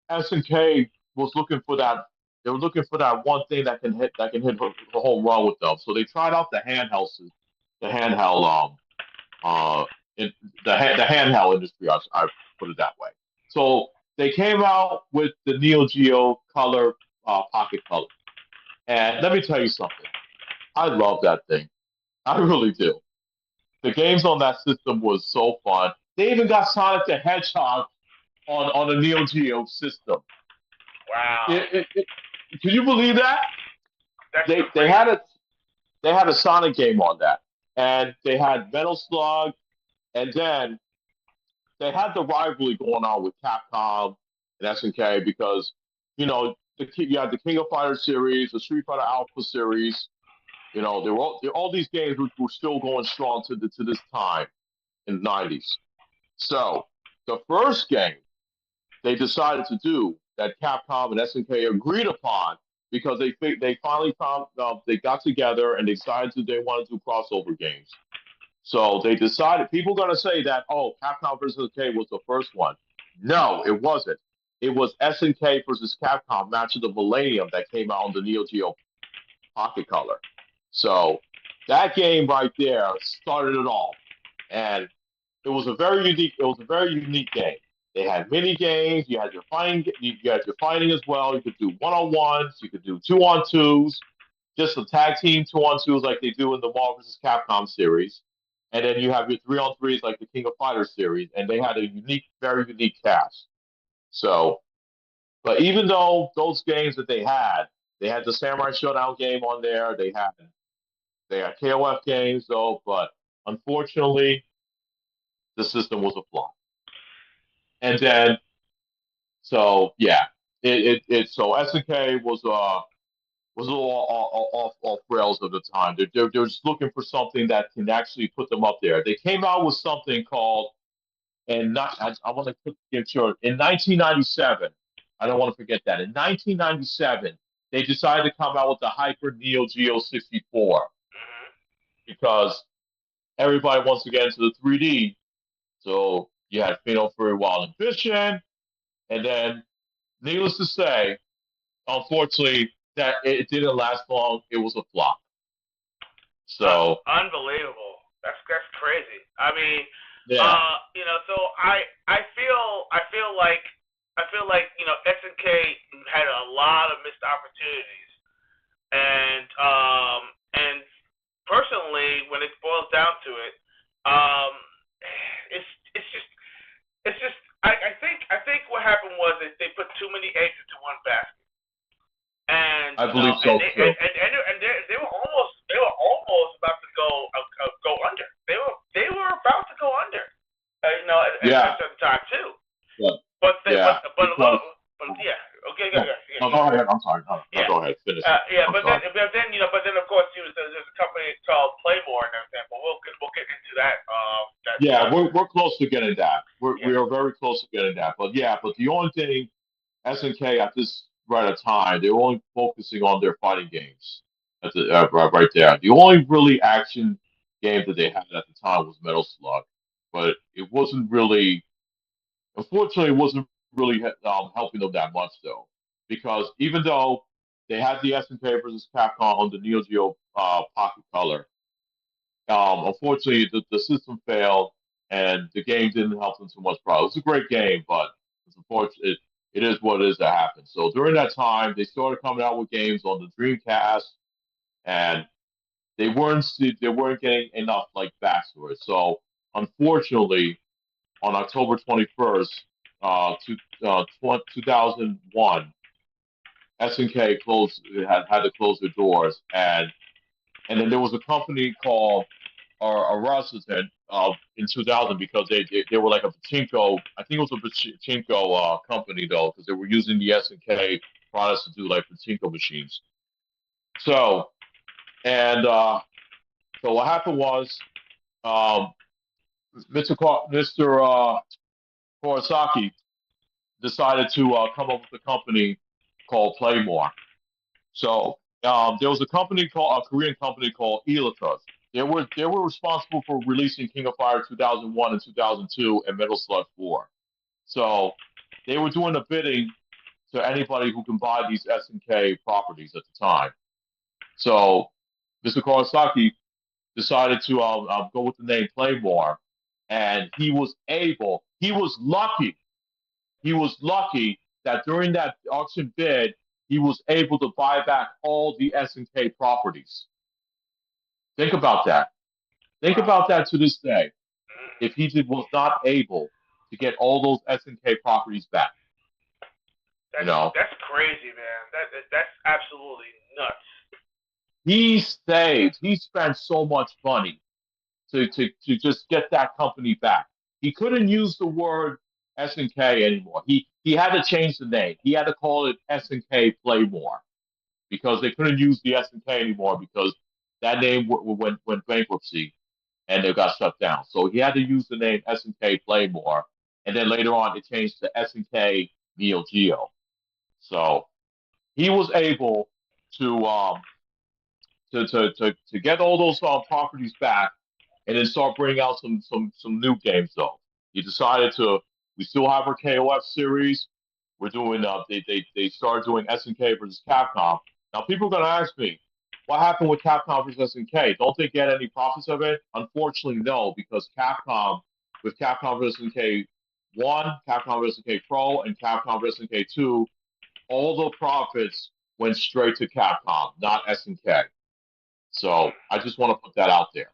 SNK was looking for that. They were looking for that one thing that can hit the home run with them. So they tried out the handheld in the handheld industry. I put it that way. So they came out with the Neo Geo Color Pocket Color, and let me tell you something. I love that thing. I really do. The games on that system was so fun. They even got Sonic the Hedgehog on the Neo Geo system. Wow. Can you believe that? That's They they crazy. had a they had a Sonic game on that, and they had Metal Slug, and then they had the rivalry going on with Capcom and SNK because you had the King of Fighters series, the Street Fighter Alpha series. All these games were still going strong to this time in the '90s. So the first game they decided to do that Capcom and SNK agreed upon because they finally found they got together and decided they wanted to do crossover games. So they decided people are going to say that Capcom versus SNK was the first one. No, it wasn't. It was SNK versus Capcom Match of the Millennium that came out on the Neo Geo Pocket Color. So that game right there started it all, and it was a very unique game. They had mini games. You had your fighting as well. You could do one on ones. You could do two on twos. Just a tag team two on twos like they do in the Marvel vs. Capcom series. And then you have your three on threes like the King of Fighters series. And they had a very unique cast. So, but even though those games that they had the Samurai Shodown game on there. They had KOF games though, but unfortunately, the system was a flop. And then yeah, so SNK was a little off rails at the time. They're just looking for something that can actually put them up there. They came out with something called and not I want to get short in 1997. I don't want to forget that in 1997 they decided to come out with the Hyper Neo Geo 64 because everybody wants to get into the 3D. So you had Fatal Fury Wild Ambition, and then needless to say, unfortunately, that it didn't last long. It was a flop. So Unbelievable. That's crazy. I mean, yeah, so I feel like SNK had a lot of missed opportunities, and personally, when it boils down to it, um, it's it's just it's just I think what happened was that they put too many eggs into one basket, and I believe so too. they were almost about to go under. They were about to go under. At Yeah, a certain time too. yeah, But they, yeah. but a Because little, but yeah, okay, no, yeah, no, go ahead. I'm sorry. No, no, yeah, go ahead. Finish it. yeah. I'm But sorry. then of course there's a company called Playmore and everything. But we'll get into that. Yeah, we're close to getting that. We Yeah, are very close to getting that. But yeah, but the only thing SNK at this right of time, they're only focusing on their fighting games. Right there. The only really action game that they had at the time was Metal Slug, but it wasn't really. Unfortunately, it wasn't really helping them that much though, because even though they had the SNK versus Capcom on the Neo Geo Pocket Color, Unfortunately, the system failed, and the game didn't help them too much. Probably it was a great game, but it's unfortunate. It is what it is that happened. So during that time, they started coming out with games on the Dreamcast, and they weren't getting enough like backstory. So unfortunately, on October 21st, 2001, SNK closed had to close their doors, and then there was a company called Arasitan in 2000 because they were like a pachinko. I think it was a pachinko company though because they were using the SNK products to do like pachinko machines. So and so what happened was um, Mr. Kawasaki decided to come up with a company called Playmore. So there was a company called a Korean company called Elitas. They were responsible for releasing King of Fire 2001 and 2002 and Metal Slug 4. So they were doing the bidding to anybody who can buy these SNK properties at the time. So Mr. Kawasaki decided to go with the name Playmore, and he was lucky that during that auction bid, he was able to buy back all the SNK properties. Think about that. Think about that to this day. If was not able to get all those SNK properties back, That's crazy, man. That's absolutely nuts. he spent so much money to just get that company back. He couldn't use the word SNK anymore. He had to change the name. He had to call it SNK Playmore because they couldn't use the SNK anymore because that name went bankruptcy and it got shut down. So he had to use the name SNK Playmore, and then later on it changed to SNK Neo Geo. So he was able to to get all those properties back and then start bringing out some new games though. He decided to. We still have our KOF series. We're doing they started doing SNK versus Capcom. Now people are gonna ask me, what happened with Capcom versus SNK? Don't they get any profits of it? Unfortunately, no, because Capcom with Capcom versus SNK 1, Capcom versus SNK Pro, and Capcom versus SNK 2, all the profits went straight to Capcom, not SNK. So I just want to put that out there.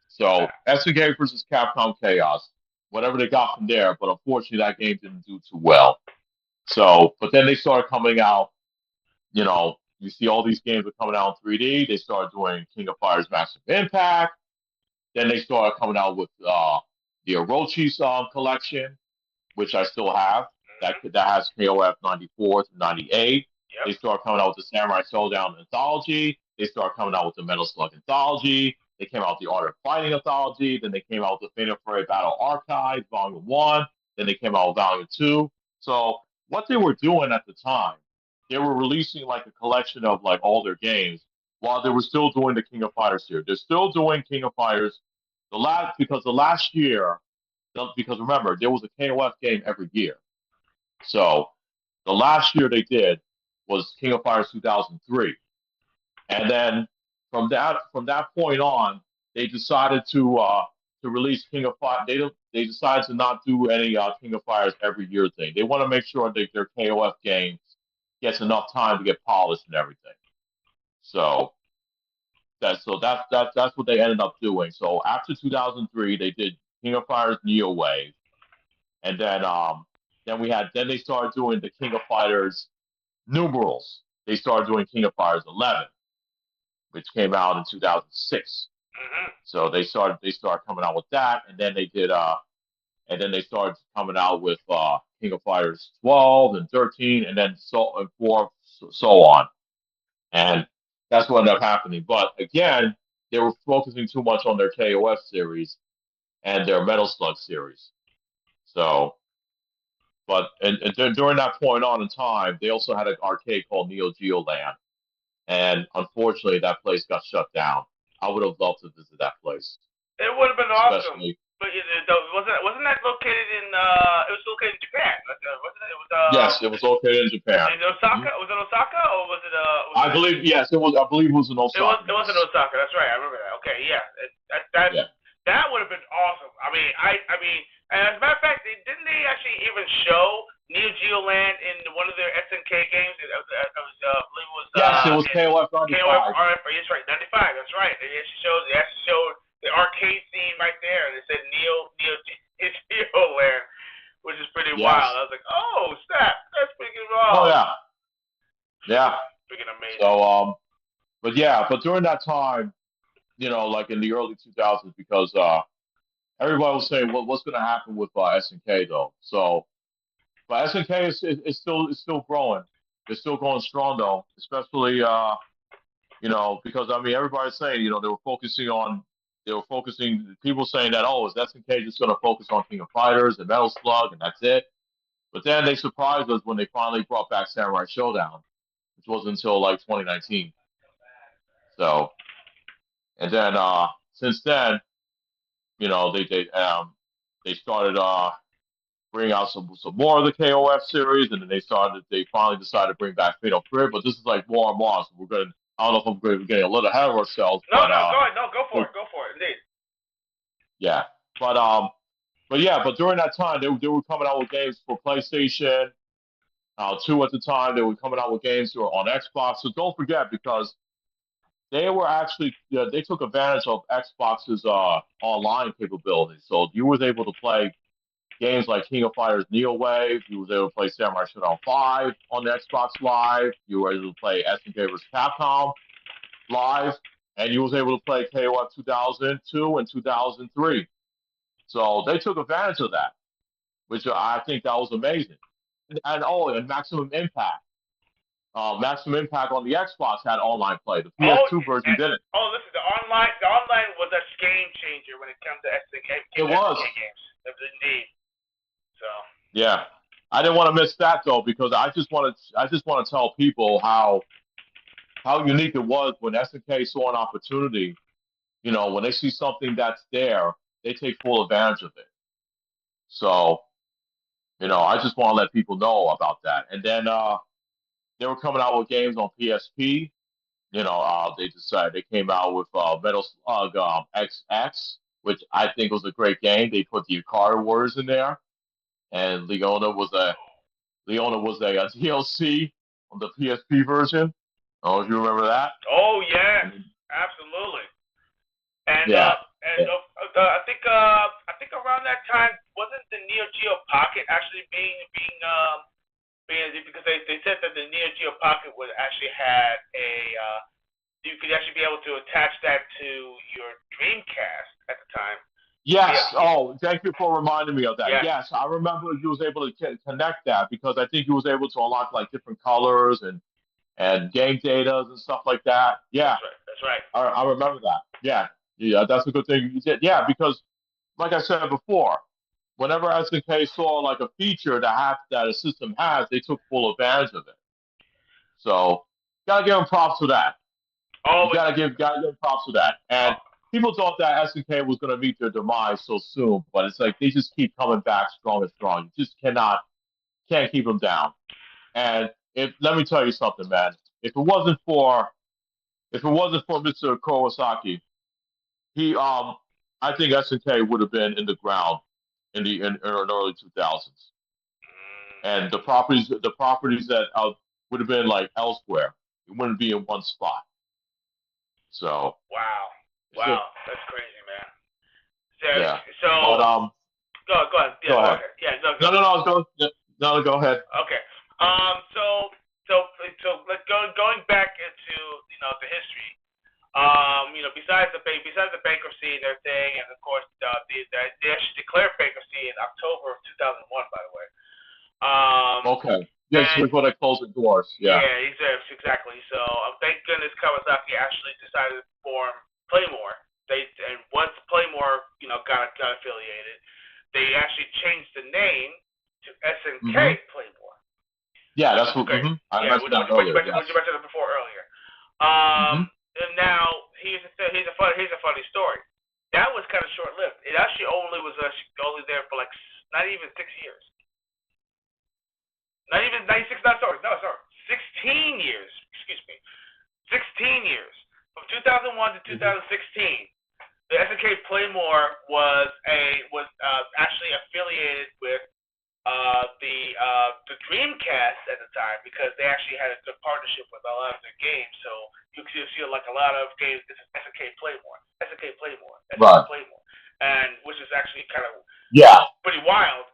So SNK versus Capcom Chaos, whatever they got from there, but unfortunately that game didn't do too well. So, but then they started coming out. You see all these games are coming out in 3D. They started doing King of Fighters Massive Impact. Then they started coming out with the Orochi collection, which I still have. That has KOF 94 to 98. Yep. They started coming out with the Samurai Shodown anthology. They started coming out with the Metal Slug anthology. They came out with the Art of Fighting anthology. Then they came out with the Fatal Fury Battle Archive Volume 1. Then they came out with Volume 2. So what they were doing at the time, they were releasing like a collection of like all their games while they were still doing the King of Fighters series. They're still doing King of Fighters because the last year, because remember, there was a KOF game every year. So the last year they did was King of Fighters 2003. And then from that point on, they decided to release King of Fire. They decided to not do any King of Fighters every year thing. They want to make sure that their KOF game gets enough time to get polished and everything. So that's what they ended up doing. So after 2003, they did King of Fighters Neo Wave, and then they started doing the King of Fighters numerals. They started doing King of Fighters 11, which came out in 2006. Mm-hmm. So they started coming out with that, and then they started coming out with King of Fighters 12 and 13, and then 4, so on. And that's what ended up happening. But again, they were focusing too much on their KOF series and their Metal Slug series. So, and during that point on in time, they also had an arcade called Neo Geo Land, and unfortunately, that place got shut down. I would have loved to visit that place. It would have been awesome. But wasn't that located in? It was located in Japan, wasn't it? It was. Yes, it was located in Japan. In Osaka? Was it Osaka or was it? I believe yes, it was. I believe it was in Osaka. It was in Osaka. That's right. I remember that. Okay, yeah. That Yeah. that would have been awesome. I mean, and as a matter of fact, didn't they actually even show Neo Geo Land in one of their SNK games? I believe it was. Yes, it was KOF 95. KOF RF. That's right. 95. That's right. They actually showed the arcade scene right there, and it said Neo Geo Land, which is pretty wild. I was like, oh snap, that's freaking wild. Oh yeah, yeah. Freaking amazing. So but during that time, like in the early 2000s, because everybody was saying, what's going to happen with SNK though? So, but SNK is still growing. It's still going strong though, especially because I mean everybody's saying they were focusing, people saying that, is SNK just going to focus on King of Fighters and Metal Slug and that's it? But then they surprised us when they finally brought back Samurai Shodown, which wasn't until like 2019. So, and then since then, they started bringing out some more of the KOF series, and then they finally decided to bring back Fatal Fury. But this is like more and more, so I don't know if we're getting a little ahead of ourselves. No, go ahead. No, go for it, indeed. Yeah, but during that time, they were coming out with games for PlayStation 2 at the time. They were coming out with games on Xbox. So don't forget, because they were actually they took advantage of Xbox's online capabilities. So you was able to play games like King of Fighters Neo Wave. You was able to play Samurai Shodown 5 on the Xbox Live. You were able to play SNK vs. Capcom Live, and you was able to play KOF 2002 and 2003. So they took advantage of that, which I think that was amazing. And Maximum Impact. Maximum Impact on the Xbox had online play. The PS2 version didn't. Oh, listen, the online was a game changer when it comes to SNK. It was. Games. It was indeed. So. Yeah, I didn't want to miss that though, because I just want to tell people how unique it was when SNK saw an opportunity. When they see something that's there, they take full advantage of it. So, I just want to let people know about that. And then they were coming out with games on PSP. They came out with Metal Slug XX, which I think was a great game. They put the Yukari Warriors in there, and Leona was a DLC on the PSP version. Oh, if you remember that? Oh yeah, absolutely. And yeah. I think around that time wasn't the Neo Geo Pocket actually being because they said that the Neo Geo Pocket would actually had you could actually be able to attach that to your Dreamcast at the time. Yes. Yeah. Oh, thank you for reminding me of that. Yeah. Yes, I remember you was able to connect that, because I think you was able to unlock like different colors and game data and stuff like that. Yeah. That's right. I remember that. Yeah, that's a good thing you did. Yeah, because like I said before, whenever SNK saw like a feature that a system has, they took full advantage of it. So gotta give them props for that. Oh, gotta give props for that. And people thought that SNK was gonna meet their demise so soon, but it's like they just keep coming back strong and strong. You just can't keep them down. And let me tell you something, man. If it wasn't for Mr. Kawasaki, I think SNK would have been in the ground in the early 2000s, and the properties that would have been like elsewhere. It wouldn't be in one spot. So wow, that's crazy, man. So, yeah. So but, go ahead. Yeah, go ahead. Yeah, No, go ahead. Okay. So let's going back into the history. Besides the bankruptcy and everything, and of course they actually declared bankruptcy in October of 2001, by the way. Okay. Yes, before they closed the doors. Yeah. Yeah, exactly. So thank goodness Kawasaki actually decided to form Playmore. And once Playmore, got affiliated, they actually changed the name to SNK Playmore. Yeah, that's what. I mentioned that earlier. You mentioned it before earlier. And now here's a funny story. That was kind of short lived. It actually only was only there for like not even 6 years. Not even 96. No, sorry. 16 years. Excuse me. 16 years. From 2001 to 2016, the SNK Playmore was actually affiliated with the Dreamcast at the time because they actually had a good partnership with a lot of their games. So you see like a lot of games. This is SNK Playmore, Right. Playmore, and which is actually kind of pretty wild.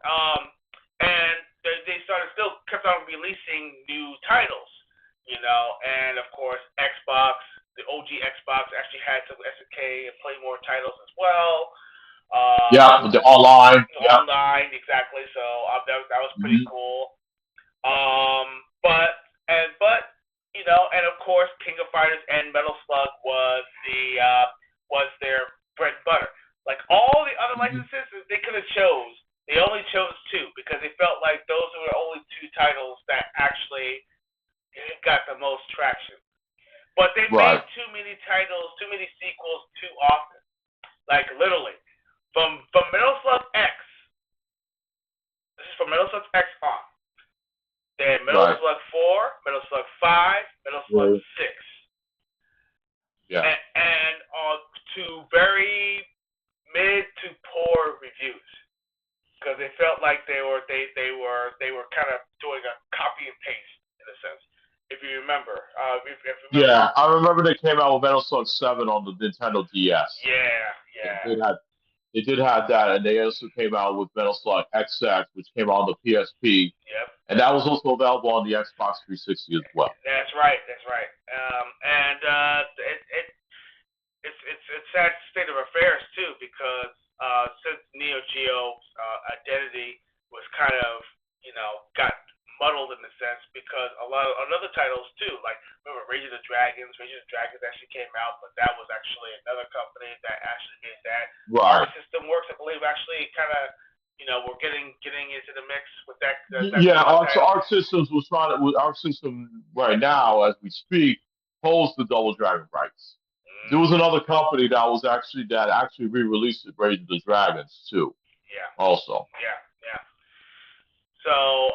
And they still kept on releasing new titles, and of course Xbox, the OG Xbox actually had some SNK and Playmore titles as well. With the online. Online, exactly. So that was pretty cool. But and of course, King of Fighters and Metal Slug was their bread and butter. Like all the other licenses, they could have chose. They only chose two because they felt like those were the only two titles that actually got the most traction. But they made too many titles, too many sequels, too often. Like literally, from Metal Slug X. This is from Metal Slug X on. They had Metal Slug 4, Metal Slug 5, Metal Slug 6. Yeah. And to very mid to poor reviews because they felt like they were kind of doing a copy and paste in a sense. If you remember, Yeah, I remember they came out with Metal Slug 7 on the Nintendo DS. Yeah. They did have that, and they also came out with Metal Slug XX, which came out on the PSP. Yep. And that was also available on the Xbox 360 as well. That's right. And it's a sad state of affairs too because since Neo Geo's identity was kind of got muddled in a sense because a lot of other titles too, like remember Rage of the Dragons actually came out, but that was actually another company that actually made that. Right. System Works, I believe, actually kind of we're getting into the mix with that. Arc Systems was trying to. Arc System right now, as we speak, holds the Double Dragon rights. There was another company that actually re-released Rage of the Dragons too. Yeah. Also. Yeah. So,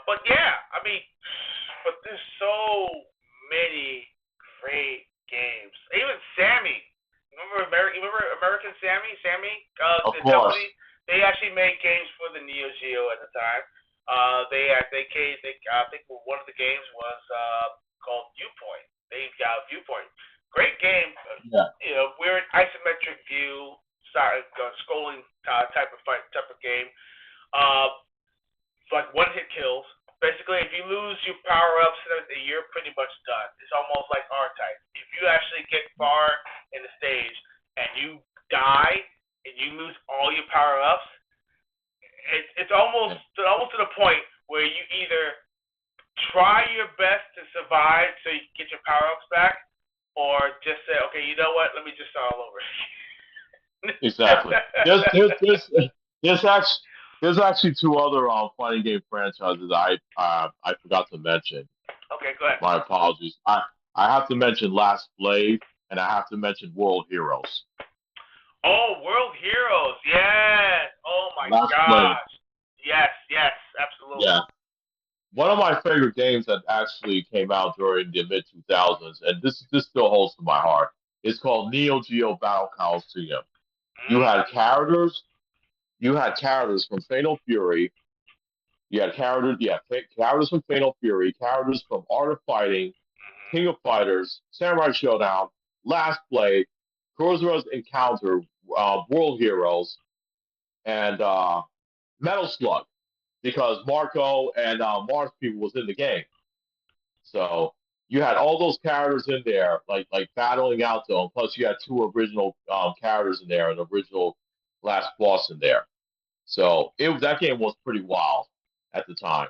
but yeah, I mean, but there's so many great games. Even Sammy. Remember American Sammy? Of the course. company, they actually made games for the Neo Geo at the time. I think one of the games was called Viewpoint. They got Viewpoint. Great game. Weird isometric view, scrolling type of game. Like one-hit kills. Basically, if you lose your power-ups, you're pretty much done. It's almost like R-Type. If you actually get far in the stage and you die and you lose all your power-ups, it's almost to the point where you either try your best to survive so you get your power-ups back, or just say, okay, you know what? Let me just start all over. Exactly. There's actually two other fighting game franchises I forgot to mention. Okay, go ahead. My apologies. I have to mention Last Blade, and I have to mention World Heroes. Oh, World Heroes, yes. Oh my Last gosh. Blade. Yes, absolutely. Yeah. One of my favorite games that actually came out during the mid 2000s, and this still holds to my heart. It's called Neo Geo Battle Coliseum. You had characters from Fatal Fury. You had characters from Fatal Fury, characters from Art of Fighting, King of Fighters, Samurai Shodown, Last Blade, Cruiser's Encounter, World Heroes, and Metal Slug, because Marco and Mars People was in the game. So you had all those characters in there, like battling out them. Plus, you had two original characters in there, an original last boss in there. So that game was pretty wild at the time,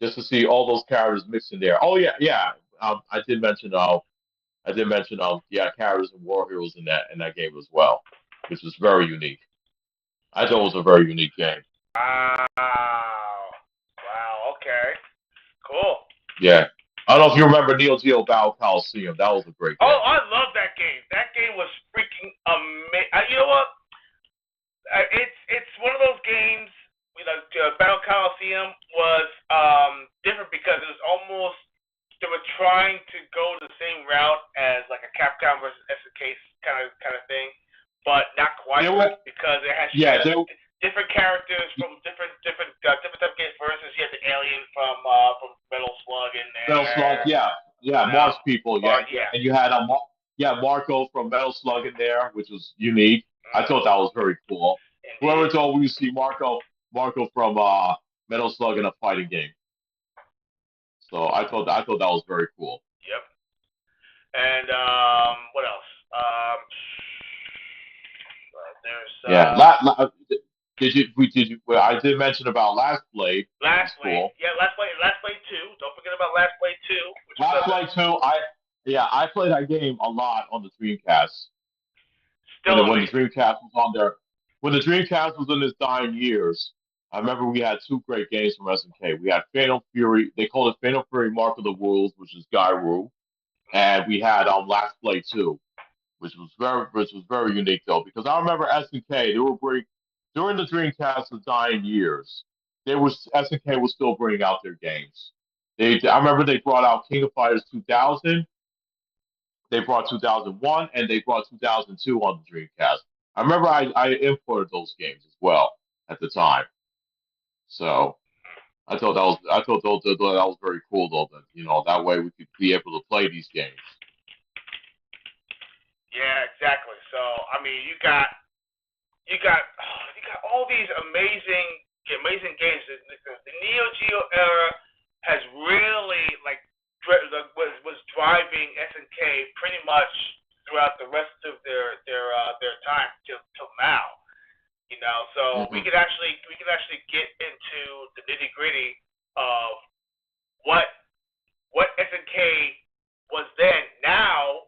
just to see all those characters mixed in there. Oh yeah. I did mention characters and War Heroes in that game as well, which was very unique. I thought it was a very unique game. Wow. Okay. Cool. Yeah. I don't know if you remember Neo Geo Battle Coliseum. That was a great game. Oh, I love that game. That game was freaking the Battle Coliseum was different because it was almost they were trying to go the same route as like a Capcom versus SNK kind of thing, but not quite because it has different characters from different type of games. For instance, you had the alien from Metal Slug in there. Metal Slug, Mars people, and you had Marco from Metal Slug in there, which was unique. I thought that was very cool. Indeed. Whoever told you see Marco from Metal Slug in a fighting game. So I thought that was very cool. Yep. And what else? There's did you? Well, I did mention about Last Blade. Last Blade, cool. yeah, Last Blade 2. Don't forget about Last Blade 2. Last Blade 2. I played that game a lot on the Dreamcast. When the Dreamcast was on there, when the Dreamcast was in its dying years, I remember we had two great games from SNK. We had Fatal Fury. They called it Fatal Fury Mark of the Wolves, which is Gairu, and we had Last Blade 2, which was very unique though, because I remember SNK. They were during the Dreamcast's dying years. SNK was still bringing out their games. I remember they brought out King of Fighters 2000. They brought 2001 and they brought 2002 on the Dreamcast. I remember I imported those games as well at the time. So I thought that was very cool though. That that way we could be able to play these games. Yeah, exactly. So I mean, you got all these amazing games. The Neo Geo era has really was driving SNK pretty much throughout the rest of their time till now. So we could actually get into the nitty gritty of what SNK was then, now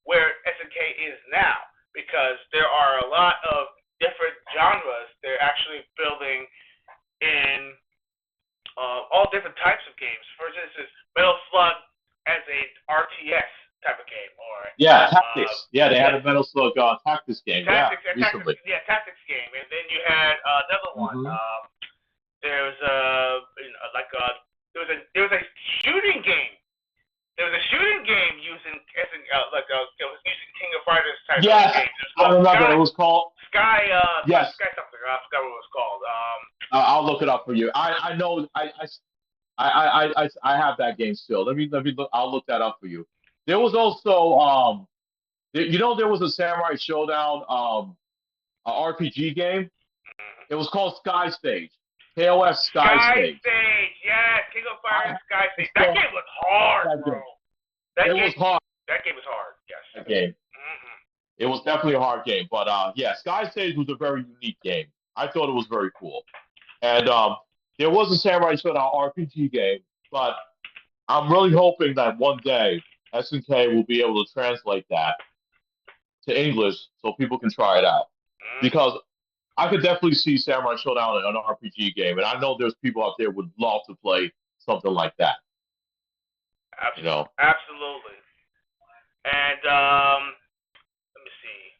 where SNK is now, because there are a lot of different genres they're actually building in all different types of games. For instance, Metal Slug as a RTS type of game, or tactics. They had a Metal Slug tactics game. Recently. Tactics game, and then you had another one. There was a shooting game. There was a shooting game using using King of Fighters type of games. I remember. It was called Sky. Yes. Sky something. I forgot what it was called. I'll look it up for you. I know. I have that game still. Let me look. I'll look that up for you. There was also there was a Samurai Shodown a RPG game. It was called Sky Stage. KOF Sky Stage. Yes, King of Fighters Sky Stage. That game was hard, bro. It was hard. That game was hard. Yes. That game. Mm-hmm. It was definitely a hard game, but Sky Stage was a very unique game. I thought it was very cool, and there was a Samurai Shodown RPG game, but I'm really hoping that one day SNK will be able to translate that to English so people can try it out. Because I could definitely see Samurai Shodown in an RPG game, and I know there's people out there who would love to play something like that. Absolutely. And let me see.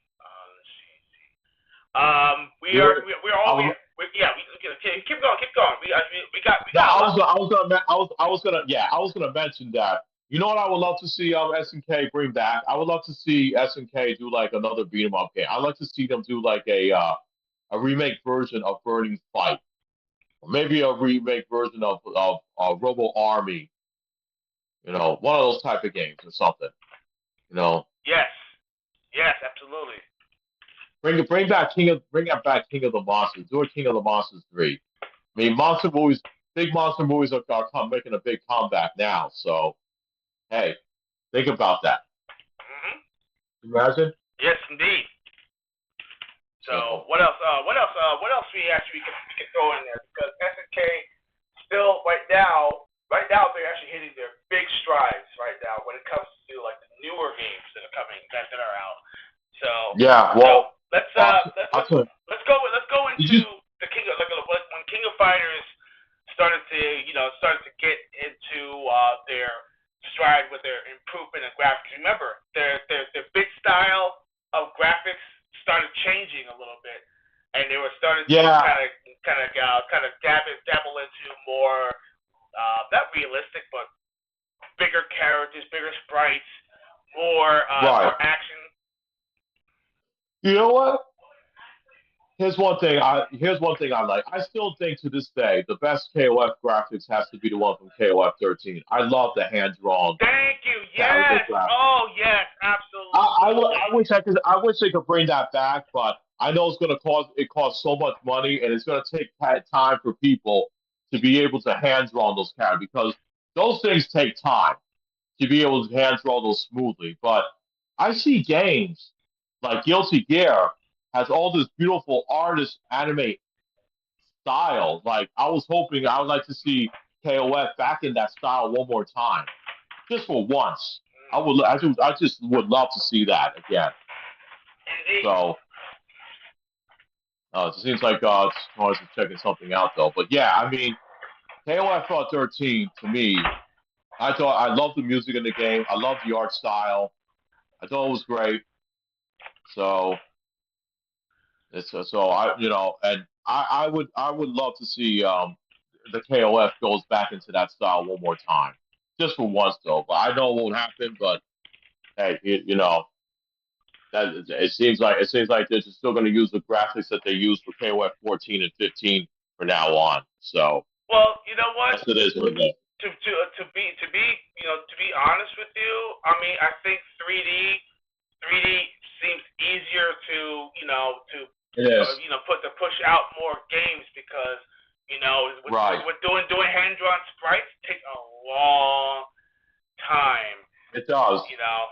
Keep going. I was gonna mention that. You know what I would love to see SNK bring back? I would love to see SNK do like another beat 'em up game. I'd like to see them do like a remake version of Burning Fight, or maybe a remake version of Robo Army. One of those type of games or something. Yes, absolutely. Bring back King of the Monsters. Do a King of the Monsters 3. I mean, big monster movies are making a big comeback now. So, hey, think about that. Imagine. Yes, indeed. So what else? What else we can throw in there? Because SNK still right now they're actually hitting their big strides right now when it comes to like the newer games that are out. So let's go into the King of when King of Fighters started to get into their stride with their improvement in graphics. Remember, their big style of graphics started changing a little bit, and they were starting to kind of dabble into more not realistic, but bigger characters, bigger sprites, Right. more action. You know what? Here's one thing I like. I still think to this day the best KOF graphics has to be the one from KOF 13. I love the hand drawn Thank you. character Yes. graphics. Oh yes, absolutely. I wish they could bring that back, but I know it's gonna cost so much money, and it's gonna take time for people to be able to hand draw those characters because those things take time to be able to hand draw those smoothly. But I see games like Guilty Gear has all this beautiful artist anime style. Like I was hoping I would like to see KOF back in that style one more time, just for once. I just would love to see that again. Indeed. So it seems like Mars is checking something out though. But yeah, I mean, KOF 13 to me, I love the music in the game. I love the art style. I thought it was great. So so and I would love to see the KOF goes back into that style one more time, just for once though. But I know it won't happen. But hey, that it seems like they're just still going to use the graphics that they used for KOF 14 and 15 from now on. So well, you know what? yes, it is what it is. To be honest with you, I mean, I think 3D seems easier to It is. Push out more games because Right. with doing hand drawn sprites takes a long time. It does.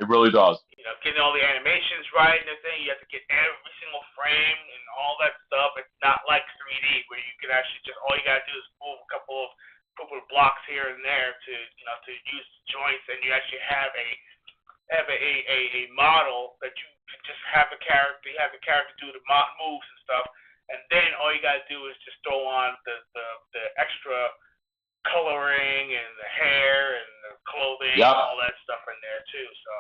It really does. Getting all the animations right and everything. You have to get every single frame and all that stuff. It's not like 3D where you can actually just all you gotta do is move a couple of blocks here and there to use joints, and you actually have a model that you can just have the character. You have the character do the moves and stuff, and then all you gotta do is just throw on the extra coloring and the hair and the clothing Yep. and all that stuff in there too. So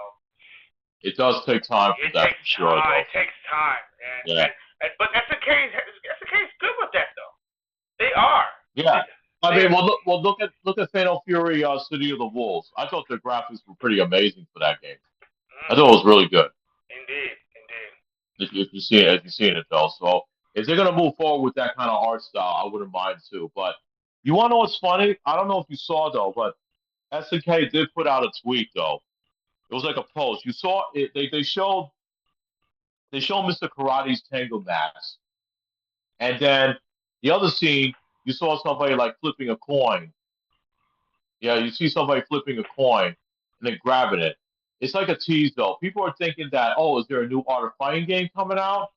it does take time for that, for sure. Though. It takes time, but SNK is good with that though. They are. Yeah. I mean, look at Fatal Fury, City of the Wolves. I thought the graphics were pretty amazing for that game. I thought it was really good. Indeed. If you've seen it though, so if they're gonna move forward with that kind of art style, I wouldn't mind too. But you want to know what's funny? I don't know if you saw though, but SNK did put out a tweet though. It was like a post. You saw it. They showed Mr. Karate's Tango mask, and then the other scene you saw somebody like flipping a coin. Yeah, you see somebody flipping a coin and then grabbing it. It's like a tease though. People are thinking that is there a new Art of Fighting game coming out?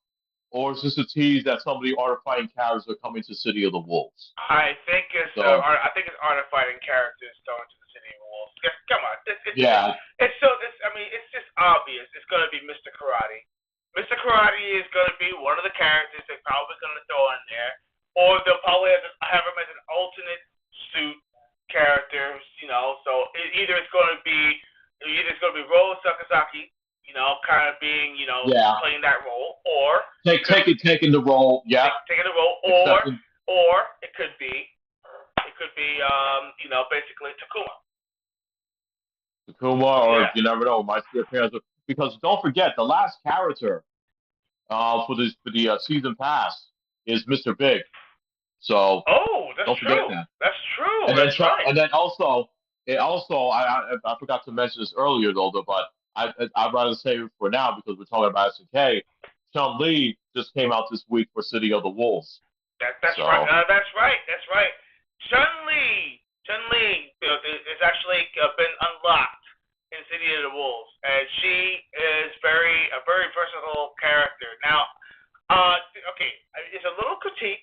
Or is this a tease that some of the Art of Fighting characters are coming to City of the Wolves? I think it's Art of Fighting characters going to the City of the Wolves. Come on, it's just obvious. It's going to be Mr. Karate. Mr. Karate is going to be one of the characters they're probably going to throw in there, or they'll probably have him as an alternate suit character. So either it's going to be Roro Sakazaki. Kind of being, playing that role, or taking the role, yeah, taking the role, or it could be, basically Takuma, or yeah. you never know, might see appearance because don't forget the last character for the season pass is Mr. Big. So don't forget that. That's true. And that's then right. and then also I forgot to mention this earlier though, but I'd rather say it for now because we're talking about SNK. Chun-Li just came out this week for City of the Wolves. That's right. That's right. Chun-Li has actually been unlocked in City of the Wolves, and she is a very versatile character. Now, okay, it's a little critique.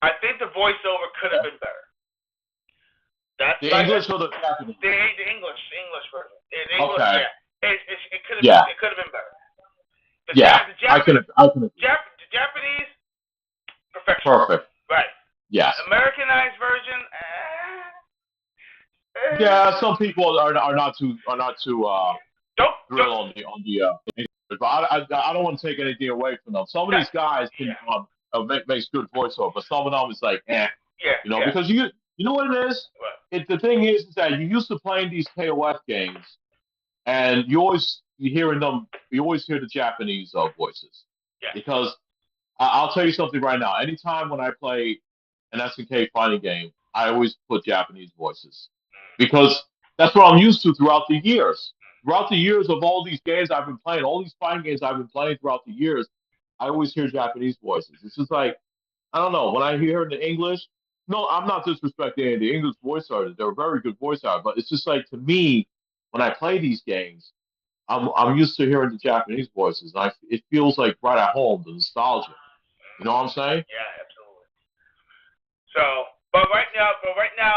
I think the voiceover could have been better. The English or the Japanese? The English version. The English, okay. Yeah. It could have been better. The I can agree. The Japanese, perfection. Perfect. Right. Yes. Americanized version. Yeah, some people are not too thrilled on the. But I don't want to take anything away from them. Some of these guys can makes good voiceover, but some of them is like, eh, Yeah, yeah. because you know what it is. What? The thing is that you used to playing these KOF games, and you always hear the Japanese voices, Yeah. because I'll tell you something right now. Anytime when I play an SNK fighting game, I always put Japanese voices, because that's what I'm used to throughout the years. Throughout the years of all these games I've been playing, all these fighting games I've been playing throughout the years, I always hear Japanese voices. It's just like, I don't know, when I hear the English. No, I'm not disrespecting the English voice artists. They're very good voice artists, but it's just like, to me, when I play these games, I'm used to hearing the Japanese voices, and it feels like right at home, the nostalgia. You know what I'm saying? Yeah, absolutely. So, but right now,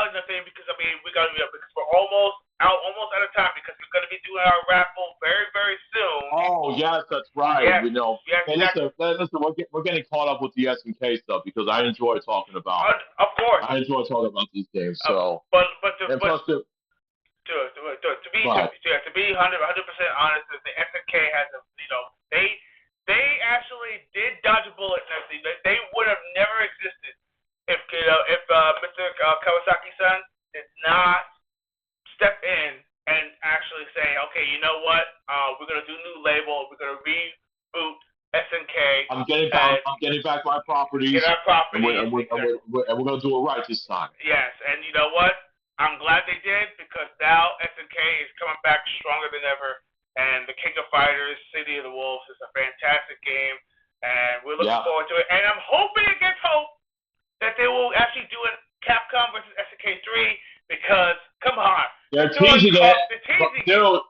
nothing, because I mean, because we're almost out of time, because we're gonna be doing our raffle very, very soon. Oh yes, that's right. Yes, yes, Hey, exactly. listen, we're getting caught up with the SNK stuff, because I enjoy talking about. Of course. I enjoy talking about these games. So, and plus, to be 100% honest, the SNK has they actually did dodge a bullet and everything. They would have never existed if Mr. Kawasaki-san did not step in and actually say, okay, you know what, we're gonna do new label, we're gonna reboot SNK. I'm getting back my properties. Get our properties. And we're gonna do it right this time. Yes, and you know what? I'm glad they did, because now SNK is coming back stronger than ever. And the King of Fighters, City of the Wolves, is a fantastic game, and we're looking forward to it. And I'm hoping against hope that they will actually do it Capcom versus SNK 3, because come on, they're teasing it. Dude,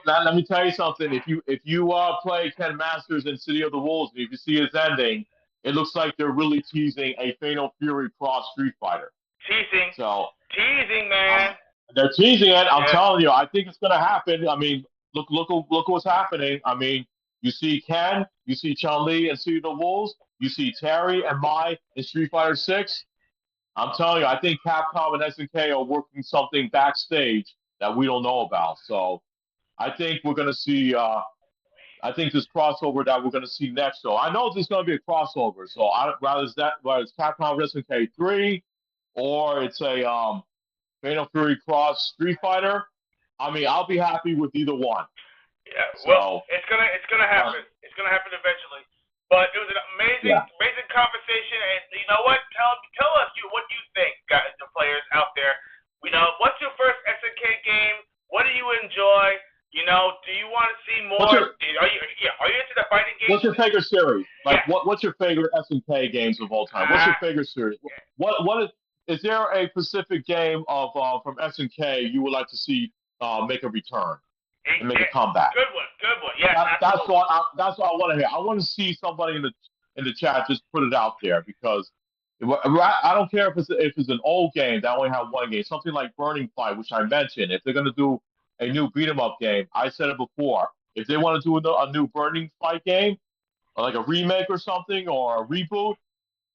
let me tell you something. If you play Ken Masters in City of the Wolves, and if you see his ending, it looks like they're really teasing a Fatal Fury Cross Street Fighter. Teasing, man. They're teasing it. I'm telling you, I think it's gonna happen. I mean, look what's happening. I mean, you see Ken, you see Chun-Li and City of the Wolves, you see Terry and Mai in Street Fighter 6. I'm telling you, I think Capcom and SNK are working something backstage that we don't know about. So I think we're gonna see. I think this crossover that we're gonna see next. So I know there's gonna be a crossover. So whether it's Capcom versus SNK 3, or it's a Fatal Fury Cross Street Fighter. I mean, I'll be happy with either one. Yeah, well, it's gonna happen. It's gonna happen eventually. But it was an amazing conversation, and you know what? Tell us what you think, guys, the players out there. What's your first SNK game? What do you enjoy? Do you want to see more? Are you into the fighting games? What's your favorite series? What's your favorite SNK games of all time? What's your favorite series? What is there a specific game of from SNK you would like to see make a return and make a comeback? Good one. Yeah, that's what I want to hear. I want to see somebody in the chat just put it out there, because I don't care if it's an old game that only have one game, something like Burning Fight, which I mentioned. If they're gonna do a new beat 'em up game, I said it before. If they want to do a new Burning Fight game, or like a remake or something, or a reboot,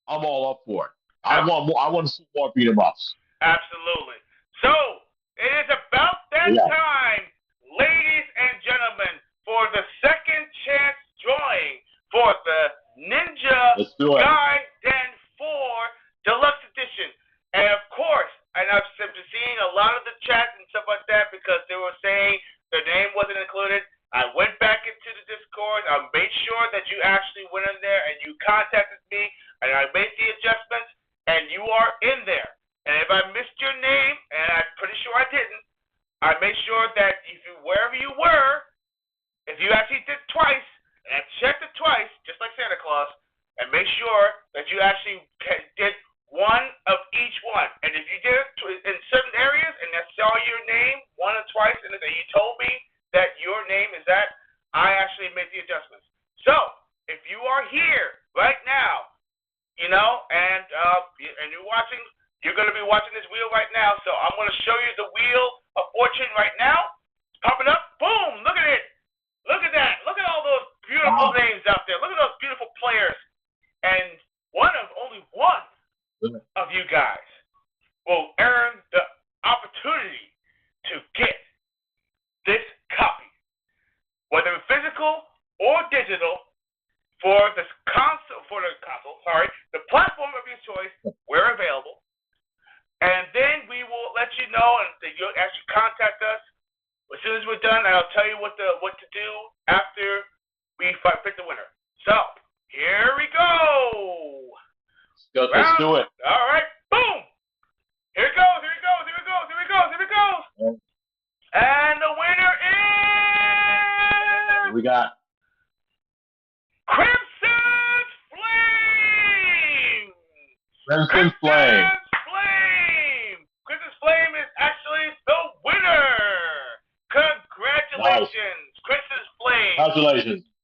I'm all up for it. I want to see more beat 'em ups. Absolutely. So it is about that time, ladies and gentlemen, for the second chance drawing for the Ninja Gaiden 4 Deluxe Edition. And of course, and I've been seeing a lot of the chats and stuff like that, because they were saying their name wasn't included. I went back into the Discord. I made sure that you actually went in there and you contacted me, and I made the adjustments, and you are in there. And if I missed your name, and I'm pretty sure I didn't, I made sure that wherever you were, if you actually did twice, and I checked it twice, just like Santa Claus, and make sure that you actually did one of each one. And if you did it in certain areas, and I saw your name one or twice, and you told me that your name is that, I actually made the adjustments. So if you are here right now, and you're watching, you're going to be watching this wheel right now. So I'm going to show you the wheel of fortune right now. It's popping up. Boom! Look at it. Look at that. Look at all those beautiful names out there. Look at those beautiful players. And only one of you guys will earn the opportunity to get this copy, whether physical or digital, for the platform of your choice. We're available. And then we will let you know, and you'll actually contact us as soon as we're done. And I'll tell you what to do after we pick the winner. So here we go. Let's do it. All right, boom. Here it goes. Here it goes. Here it goes. Here it goes. Here it goes. And the winner is. We got Crimson Flame. Crimson Flame. Crimson Flame is actually the winner. Congratulations, nice. Crimson Flame.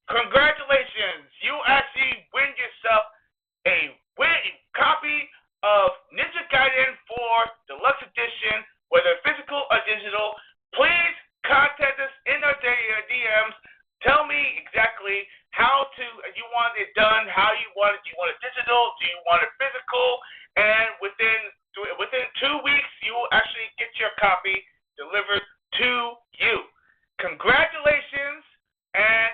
Congratulations. You actually win yourself a copy of Ninja Gaiden 4 Deluxe Edition, whether physical or digital. Please contact us in our DMs. Tell me exactly how you want it done, how you want it. Do you want it digital? Do you want it physical? And within 2 weeks, you will actually get your copy delivered to you. Congratulations, and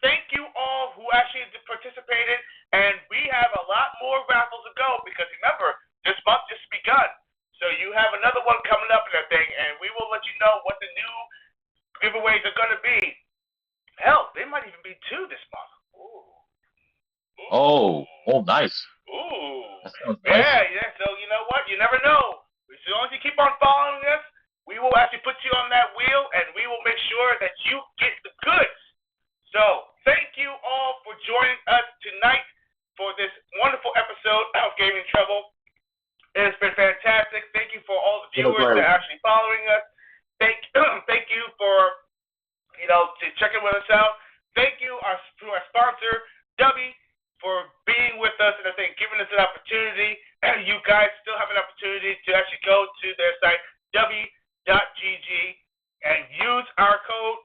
thank you all who actually participated. And we have a lot more raffles to go because remember, this month just begun. So you have another one coming up and everything, and we will let you know what the new giveaways are going to be. Hell, they might even be 2 this month. Oh, nice. Ooh. That sounds nice. Yeah. So you know what? You never know. As long as you keep on following us, we will actually put you on that wheel, and we will make sure that you get the goods. So thank you all for joining us tonight for this wonderful episode of Gaming Treble. It has been fantastic. Thank you for all the viewers that are actually following us. Thank you for checking with us out. Thank you to our sponsor, Dubby, for being with us and I think giving us an opportunity. You guys still have an opportunity to actually go to their site, Dubby.gg, and use our code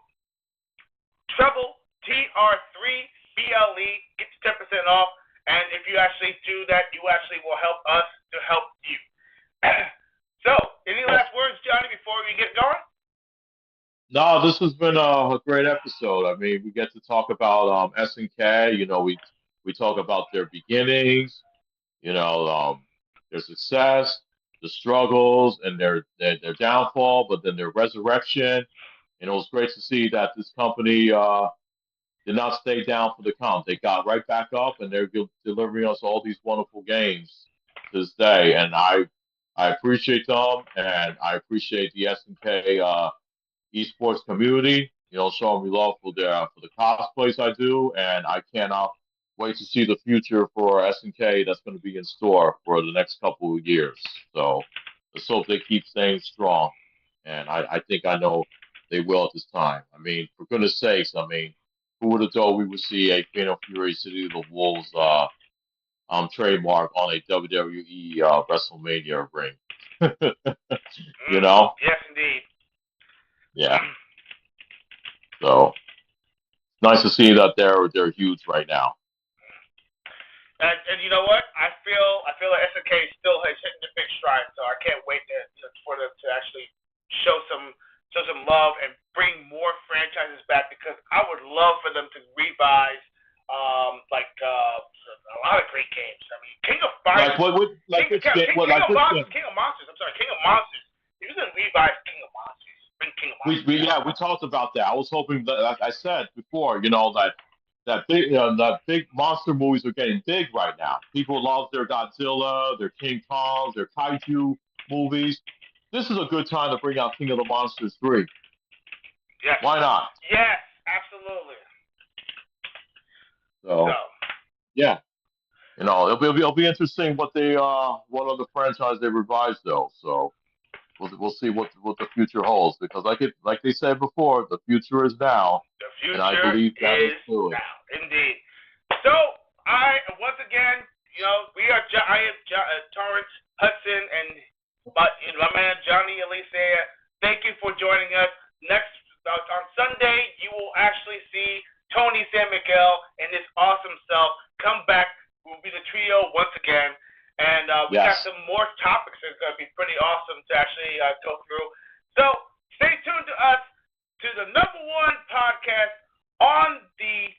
Treble, TR3BLE, get you 10% off. And if you actually do that, you actually will help us to help you. So, any last words, Johnny, before we get going? No, this has been a great episode. I mean, we get to talk about SNK. We talk about their beginnings, their success, the struggles, and their downfall, but then their resurrection. And it was great to see that this company did not stay down for the count. They got right back up, and they're delivering us all these wonderful games to this day. And I appreciate them, and I appreciate the SNK esports community. Showing me love for the cosplays I do, and I cannot wait to see the future for SNK that's going to be in store for the next couple of years. So let's hope they keep staying strong, and I think I know they will at this time. I mean, for goodness sakes, who would have thought we would see a Fatal Fury City of the Wolves trademark on a WWE WrestleMania ring? Yes, indeed. Yeah. So nice to see that they're huge right now. And you know what? I feel like SNK still has hitting the big stride, so I can't wait for them to actually show some love and bring more franchises back because I would love for them to revise a lot of great games. I mean, King of Fighters. King of Monsters. I'm sorry, King of Monsters. He was going to revise King of Monsters. Bring King of Monsters. We talked about that. I was hoping that, like I said before, that big monster movies are getting big right now. People love their Godzilla, their King Kong, their Kaiju movies. This is a good time to bring out King of the Monsters 3. Yes. Why not? Yes, absolutely. So yeah, it'll be interesting what other franchise they revise though. So we'll see what the future holds because like they said before, the future is now. The future and I believe that is true. Now, indeed. So once again, I am Torrance Hudson and my man Johnny Elise. Thank you for joining us. Next on Sunday, you will actually see Tony San Miguel and his awesome self come back. We'll be the trio once again. And we got some more topics that are going to be pretty awesome to actually go through. So stay tuned to us, to the #1 podcast on the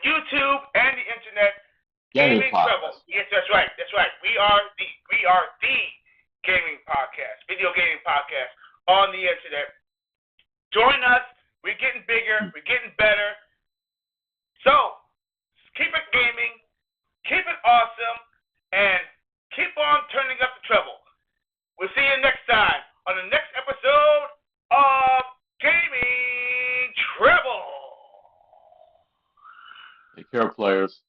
YouTube and the internet. Gaming Treble. podcast. Yes, that's right. That's right. We are the gaming podcast, video gaming podcast on the internet. Join us. We're getting bigger. We're getting better. So keep it gaming, keep it awesome, and keep on turning up the treble. We'll see you next time on the next episode of Gaming Treble. Take care, players.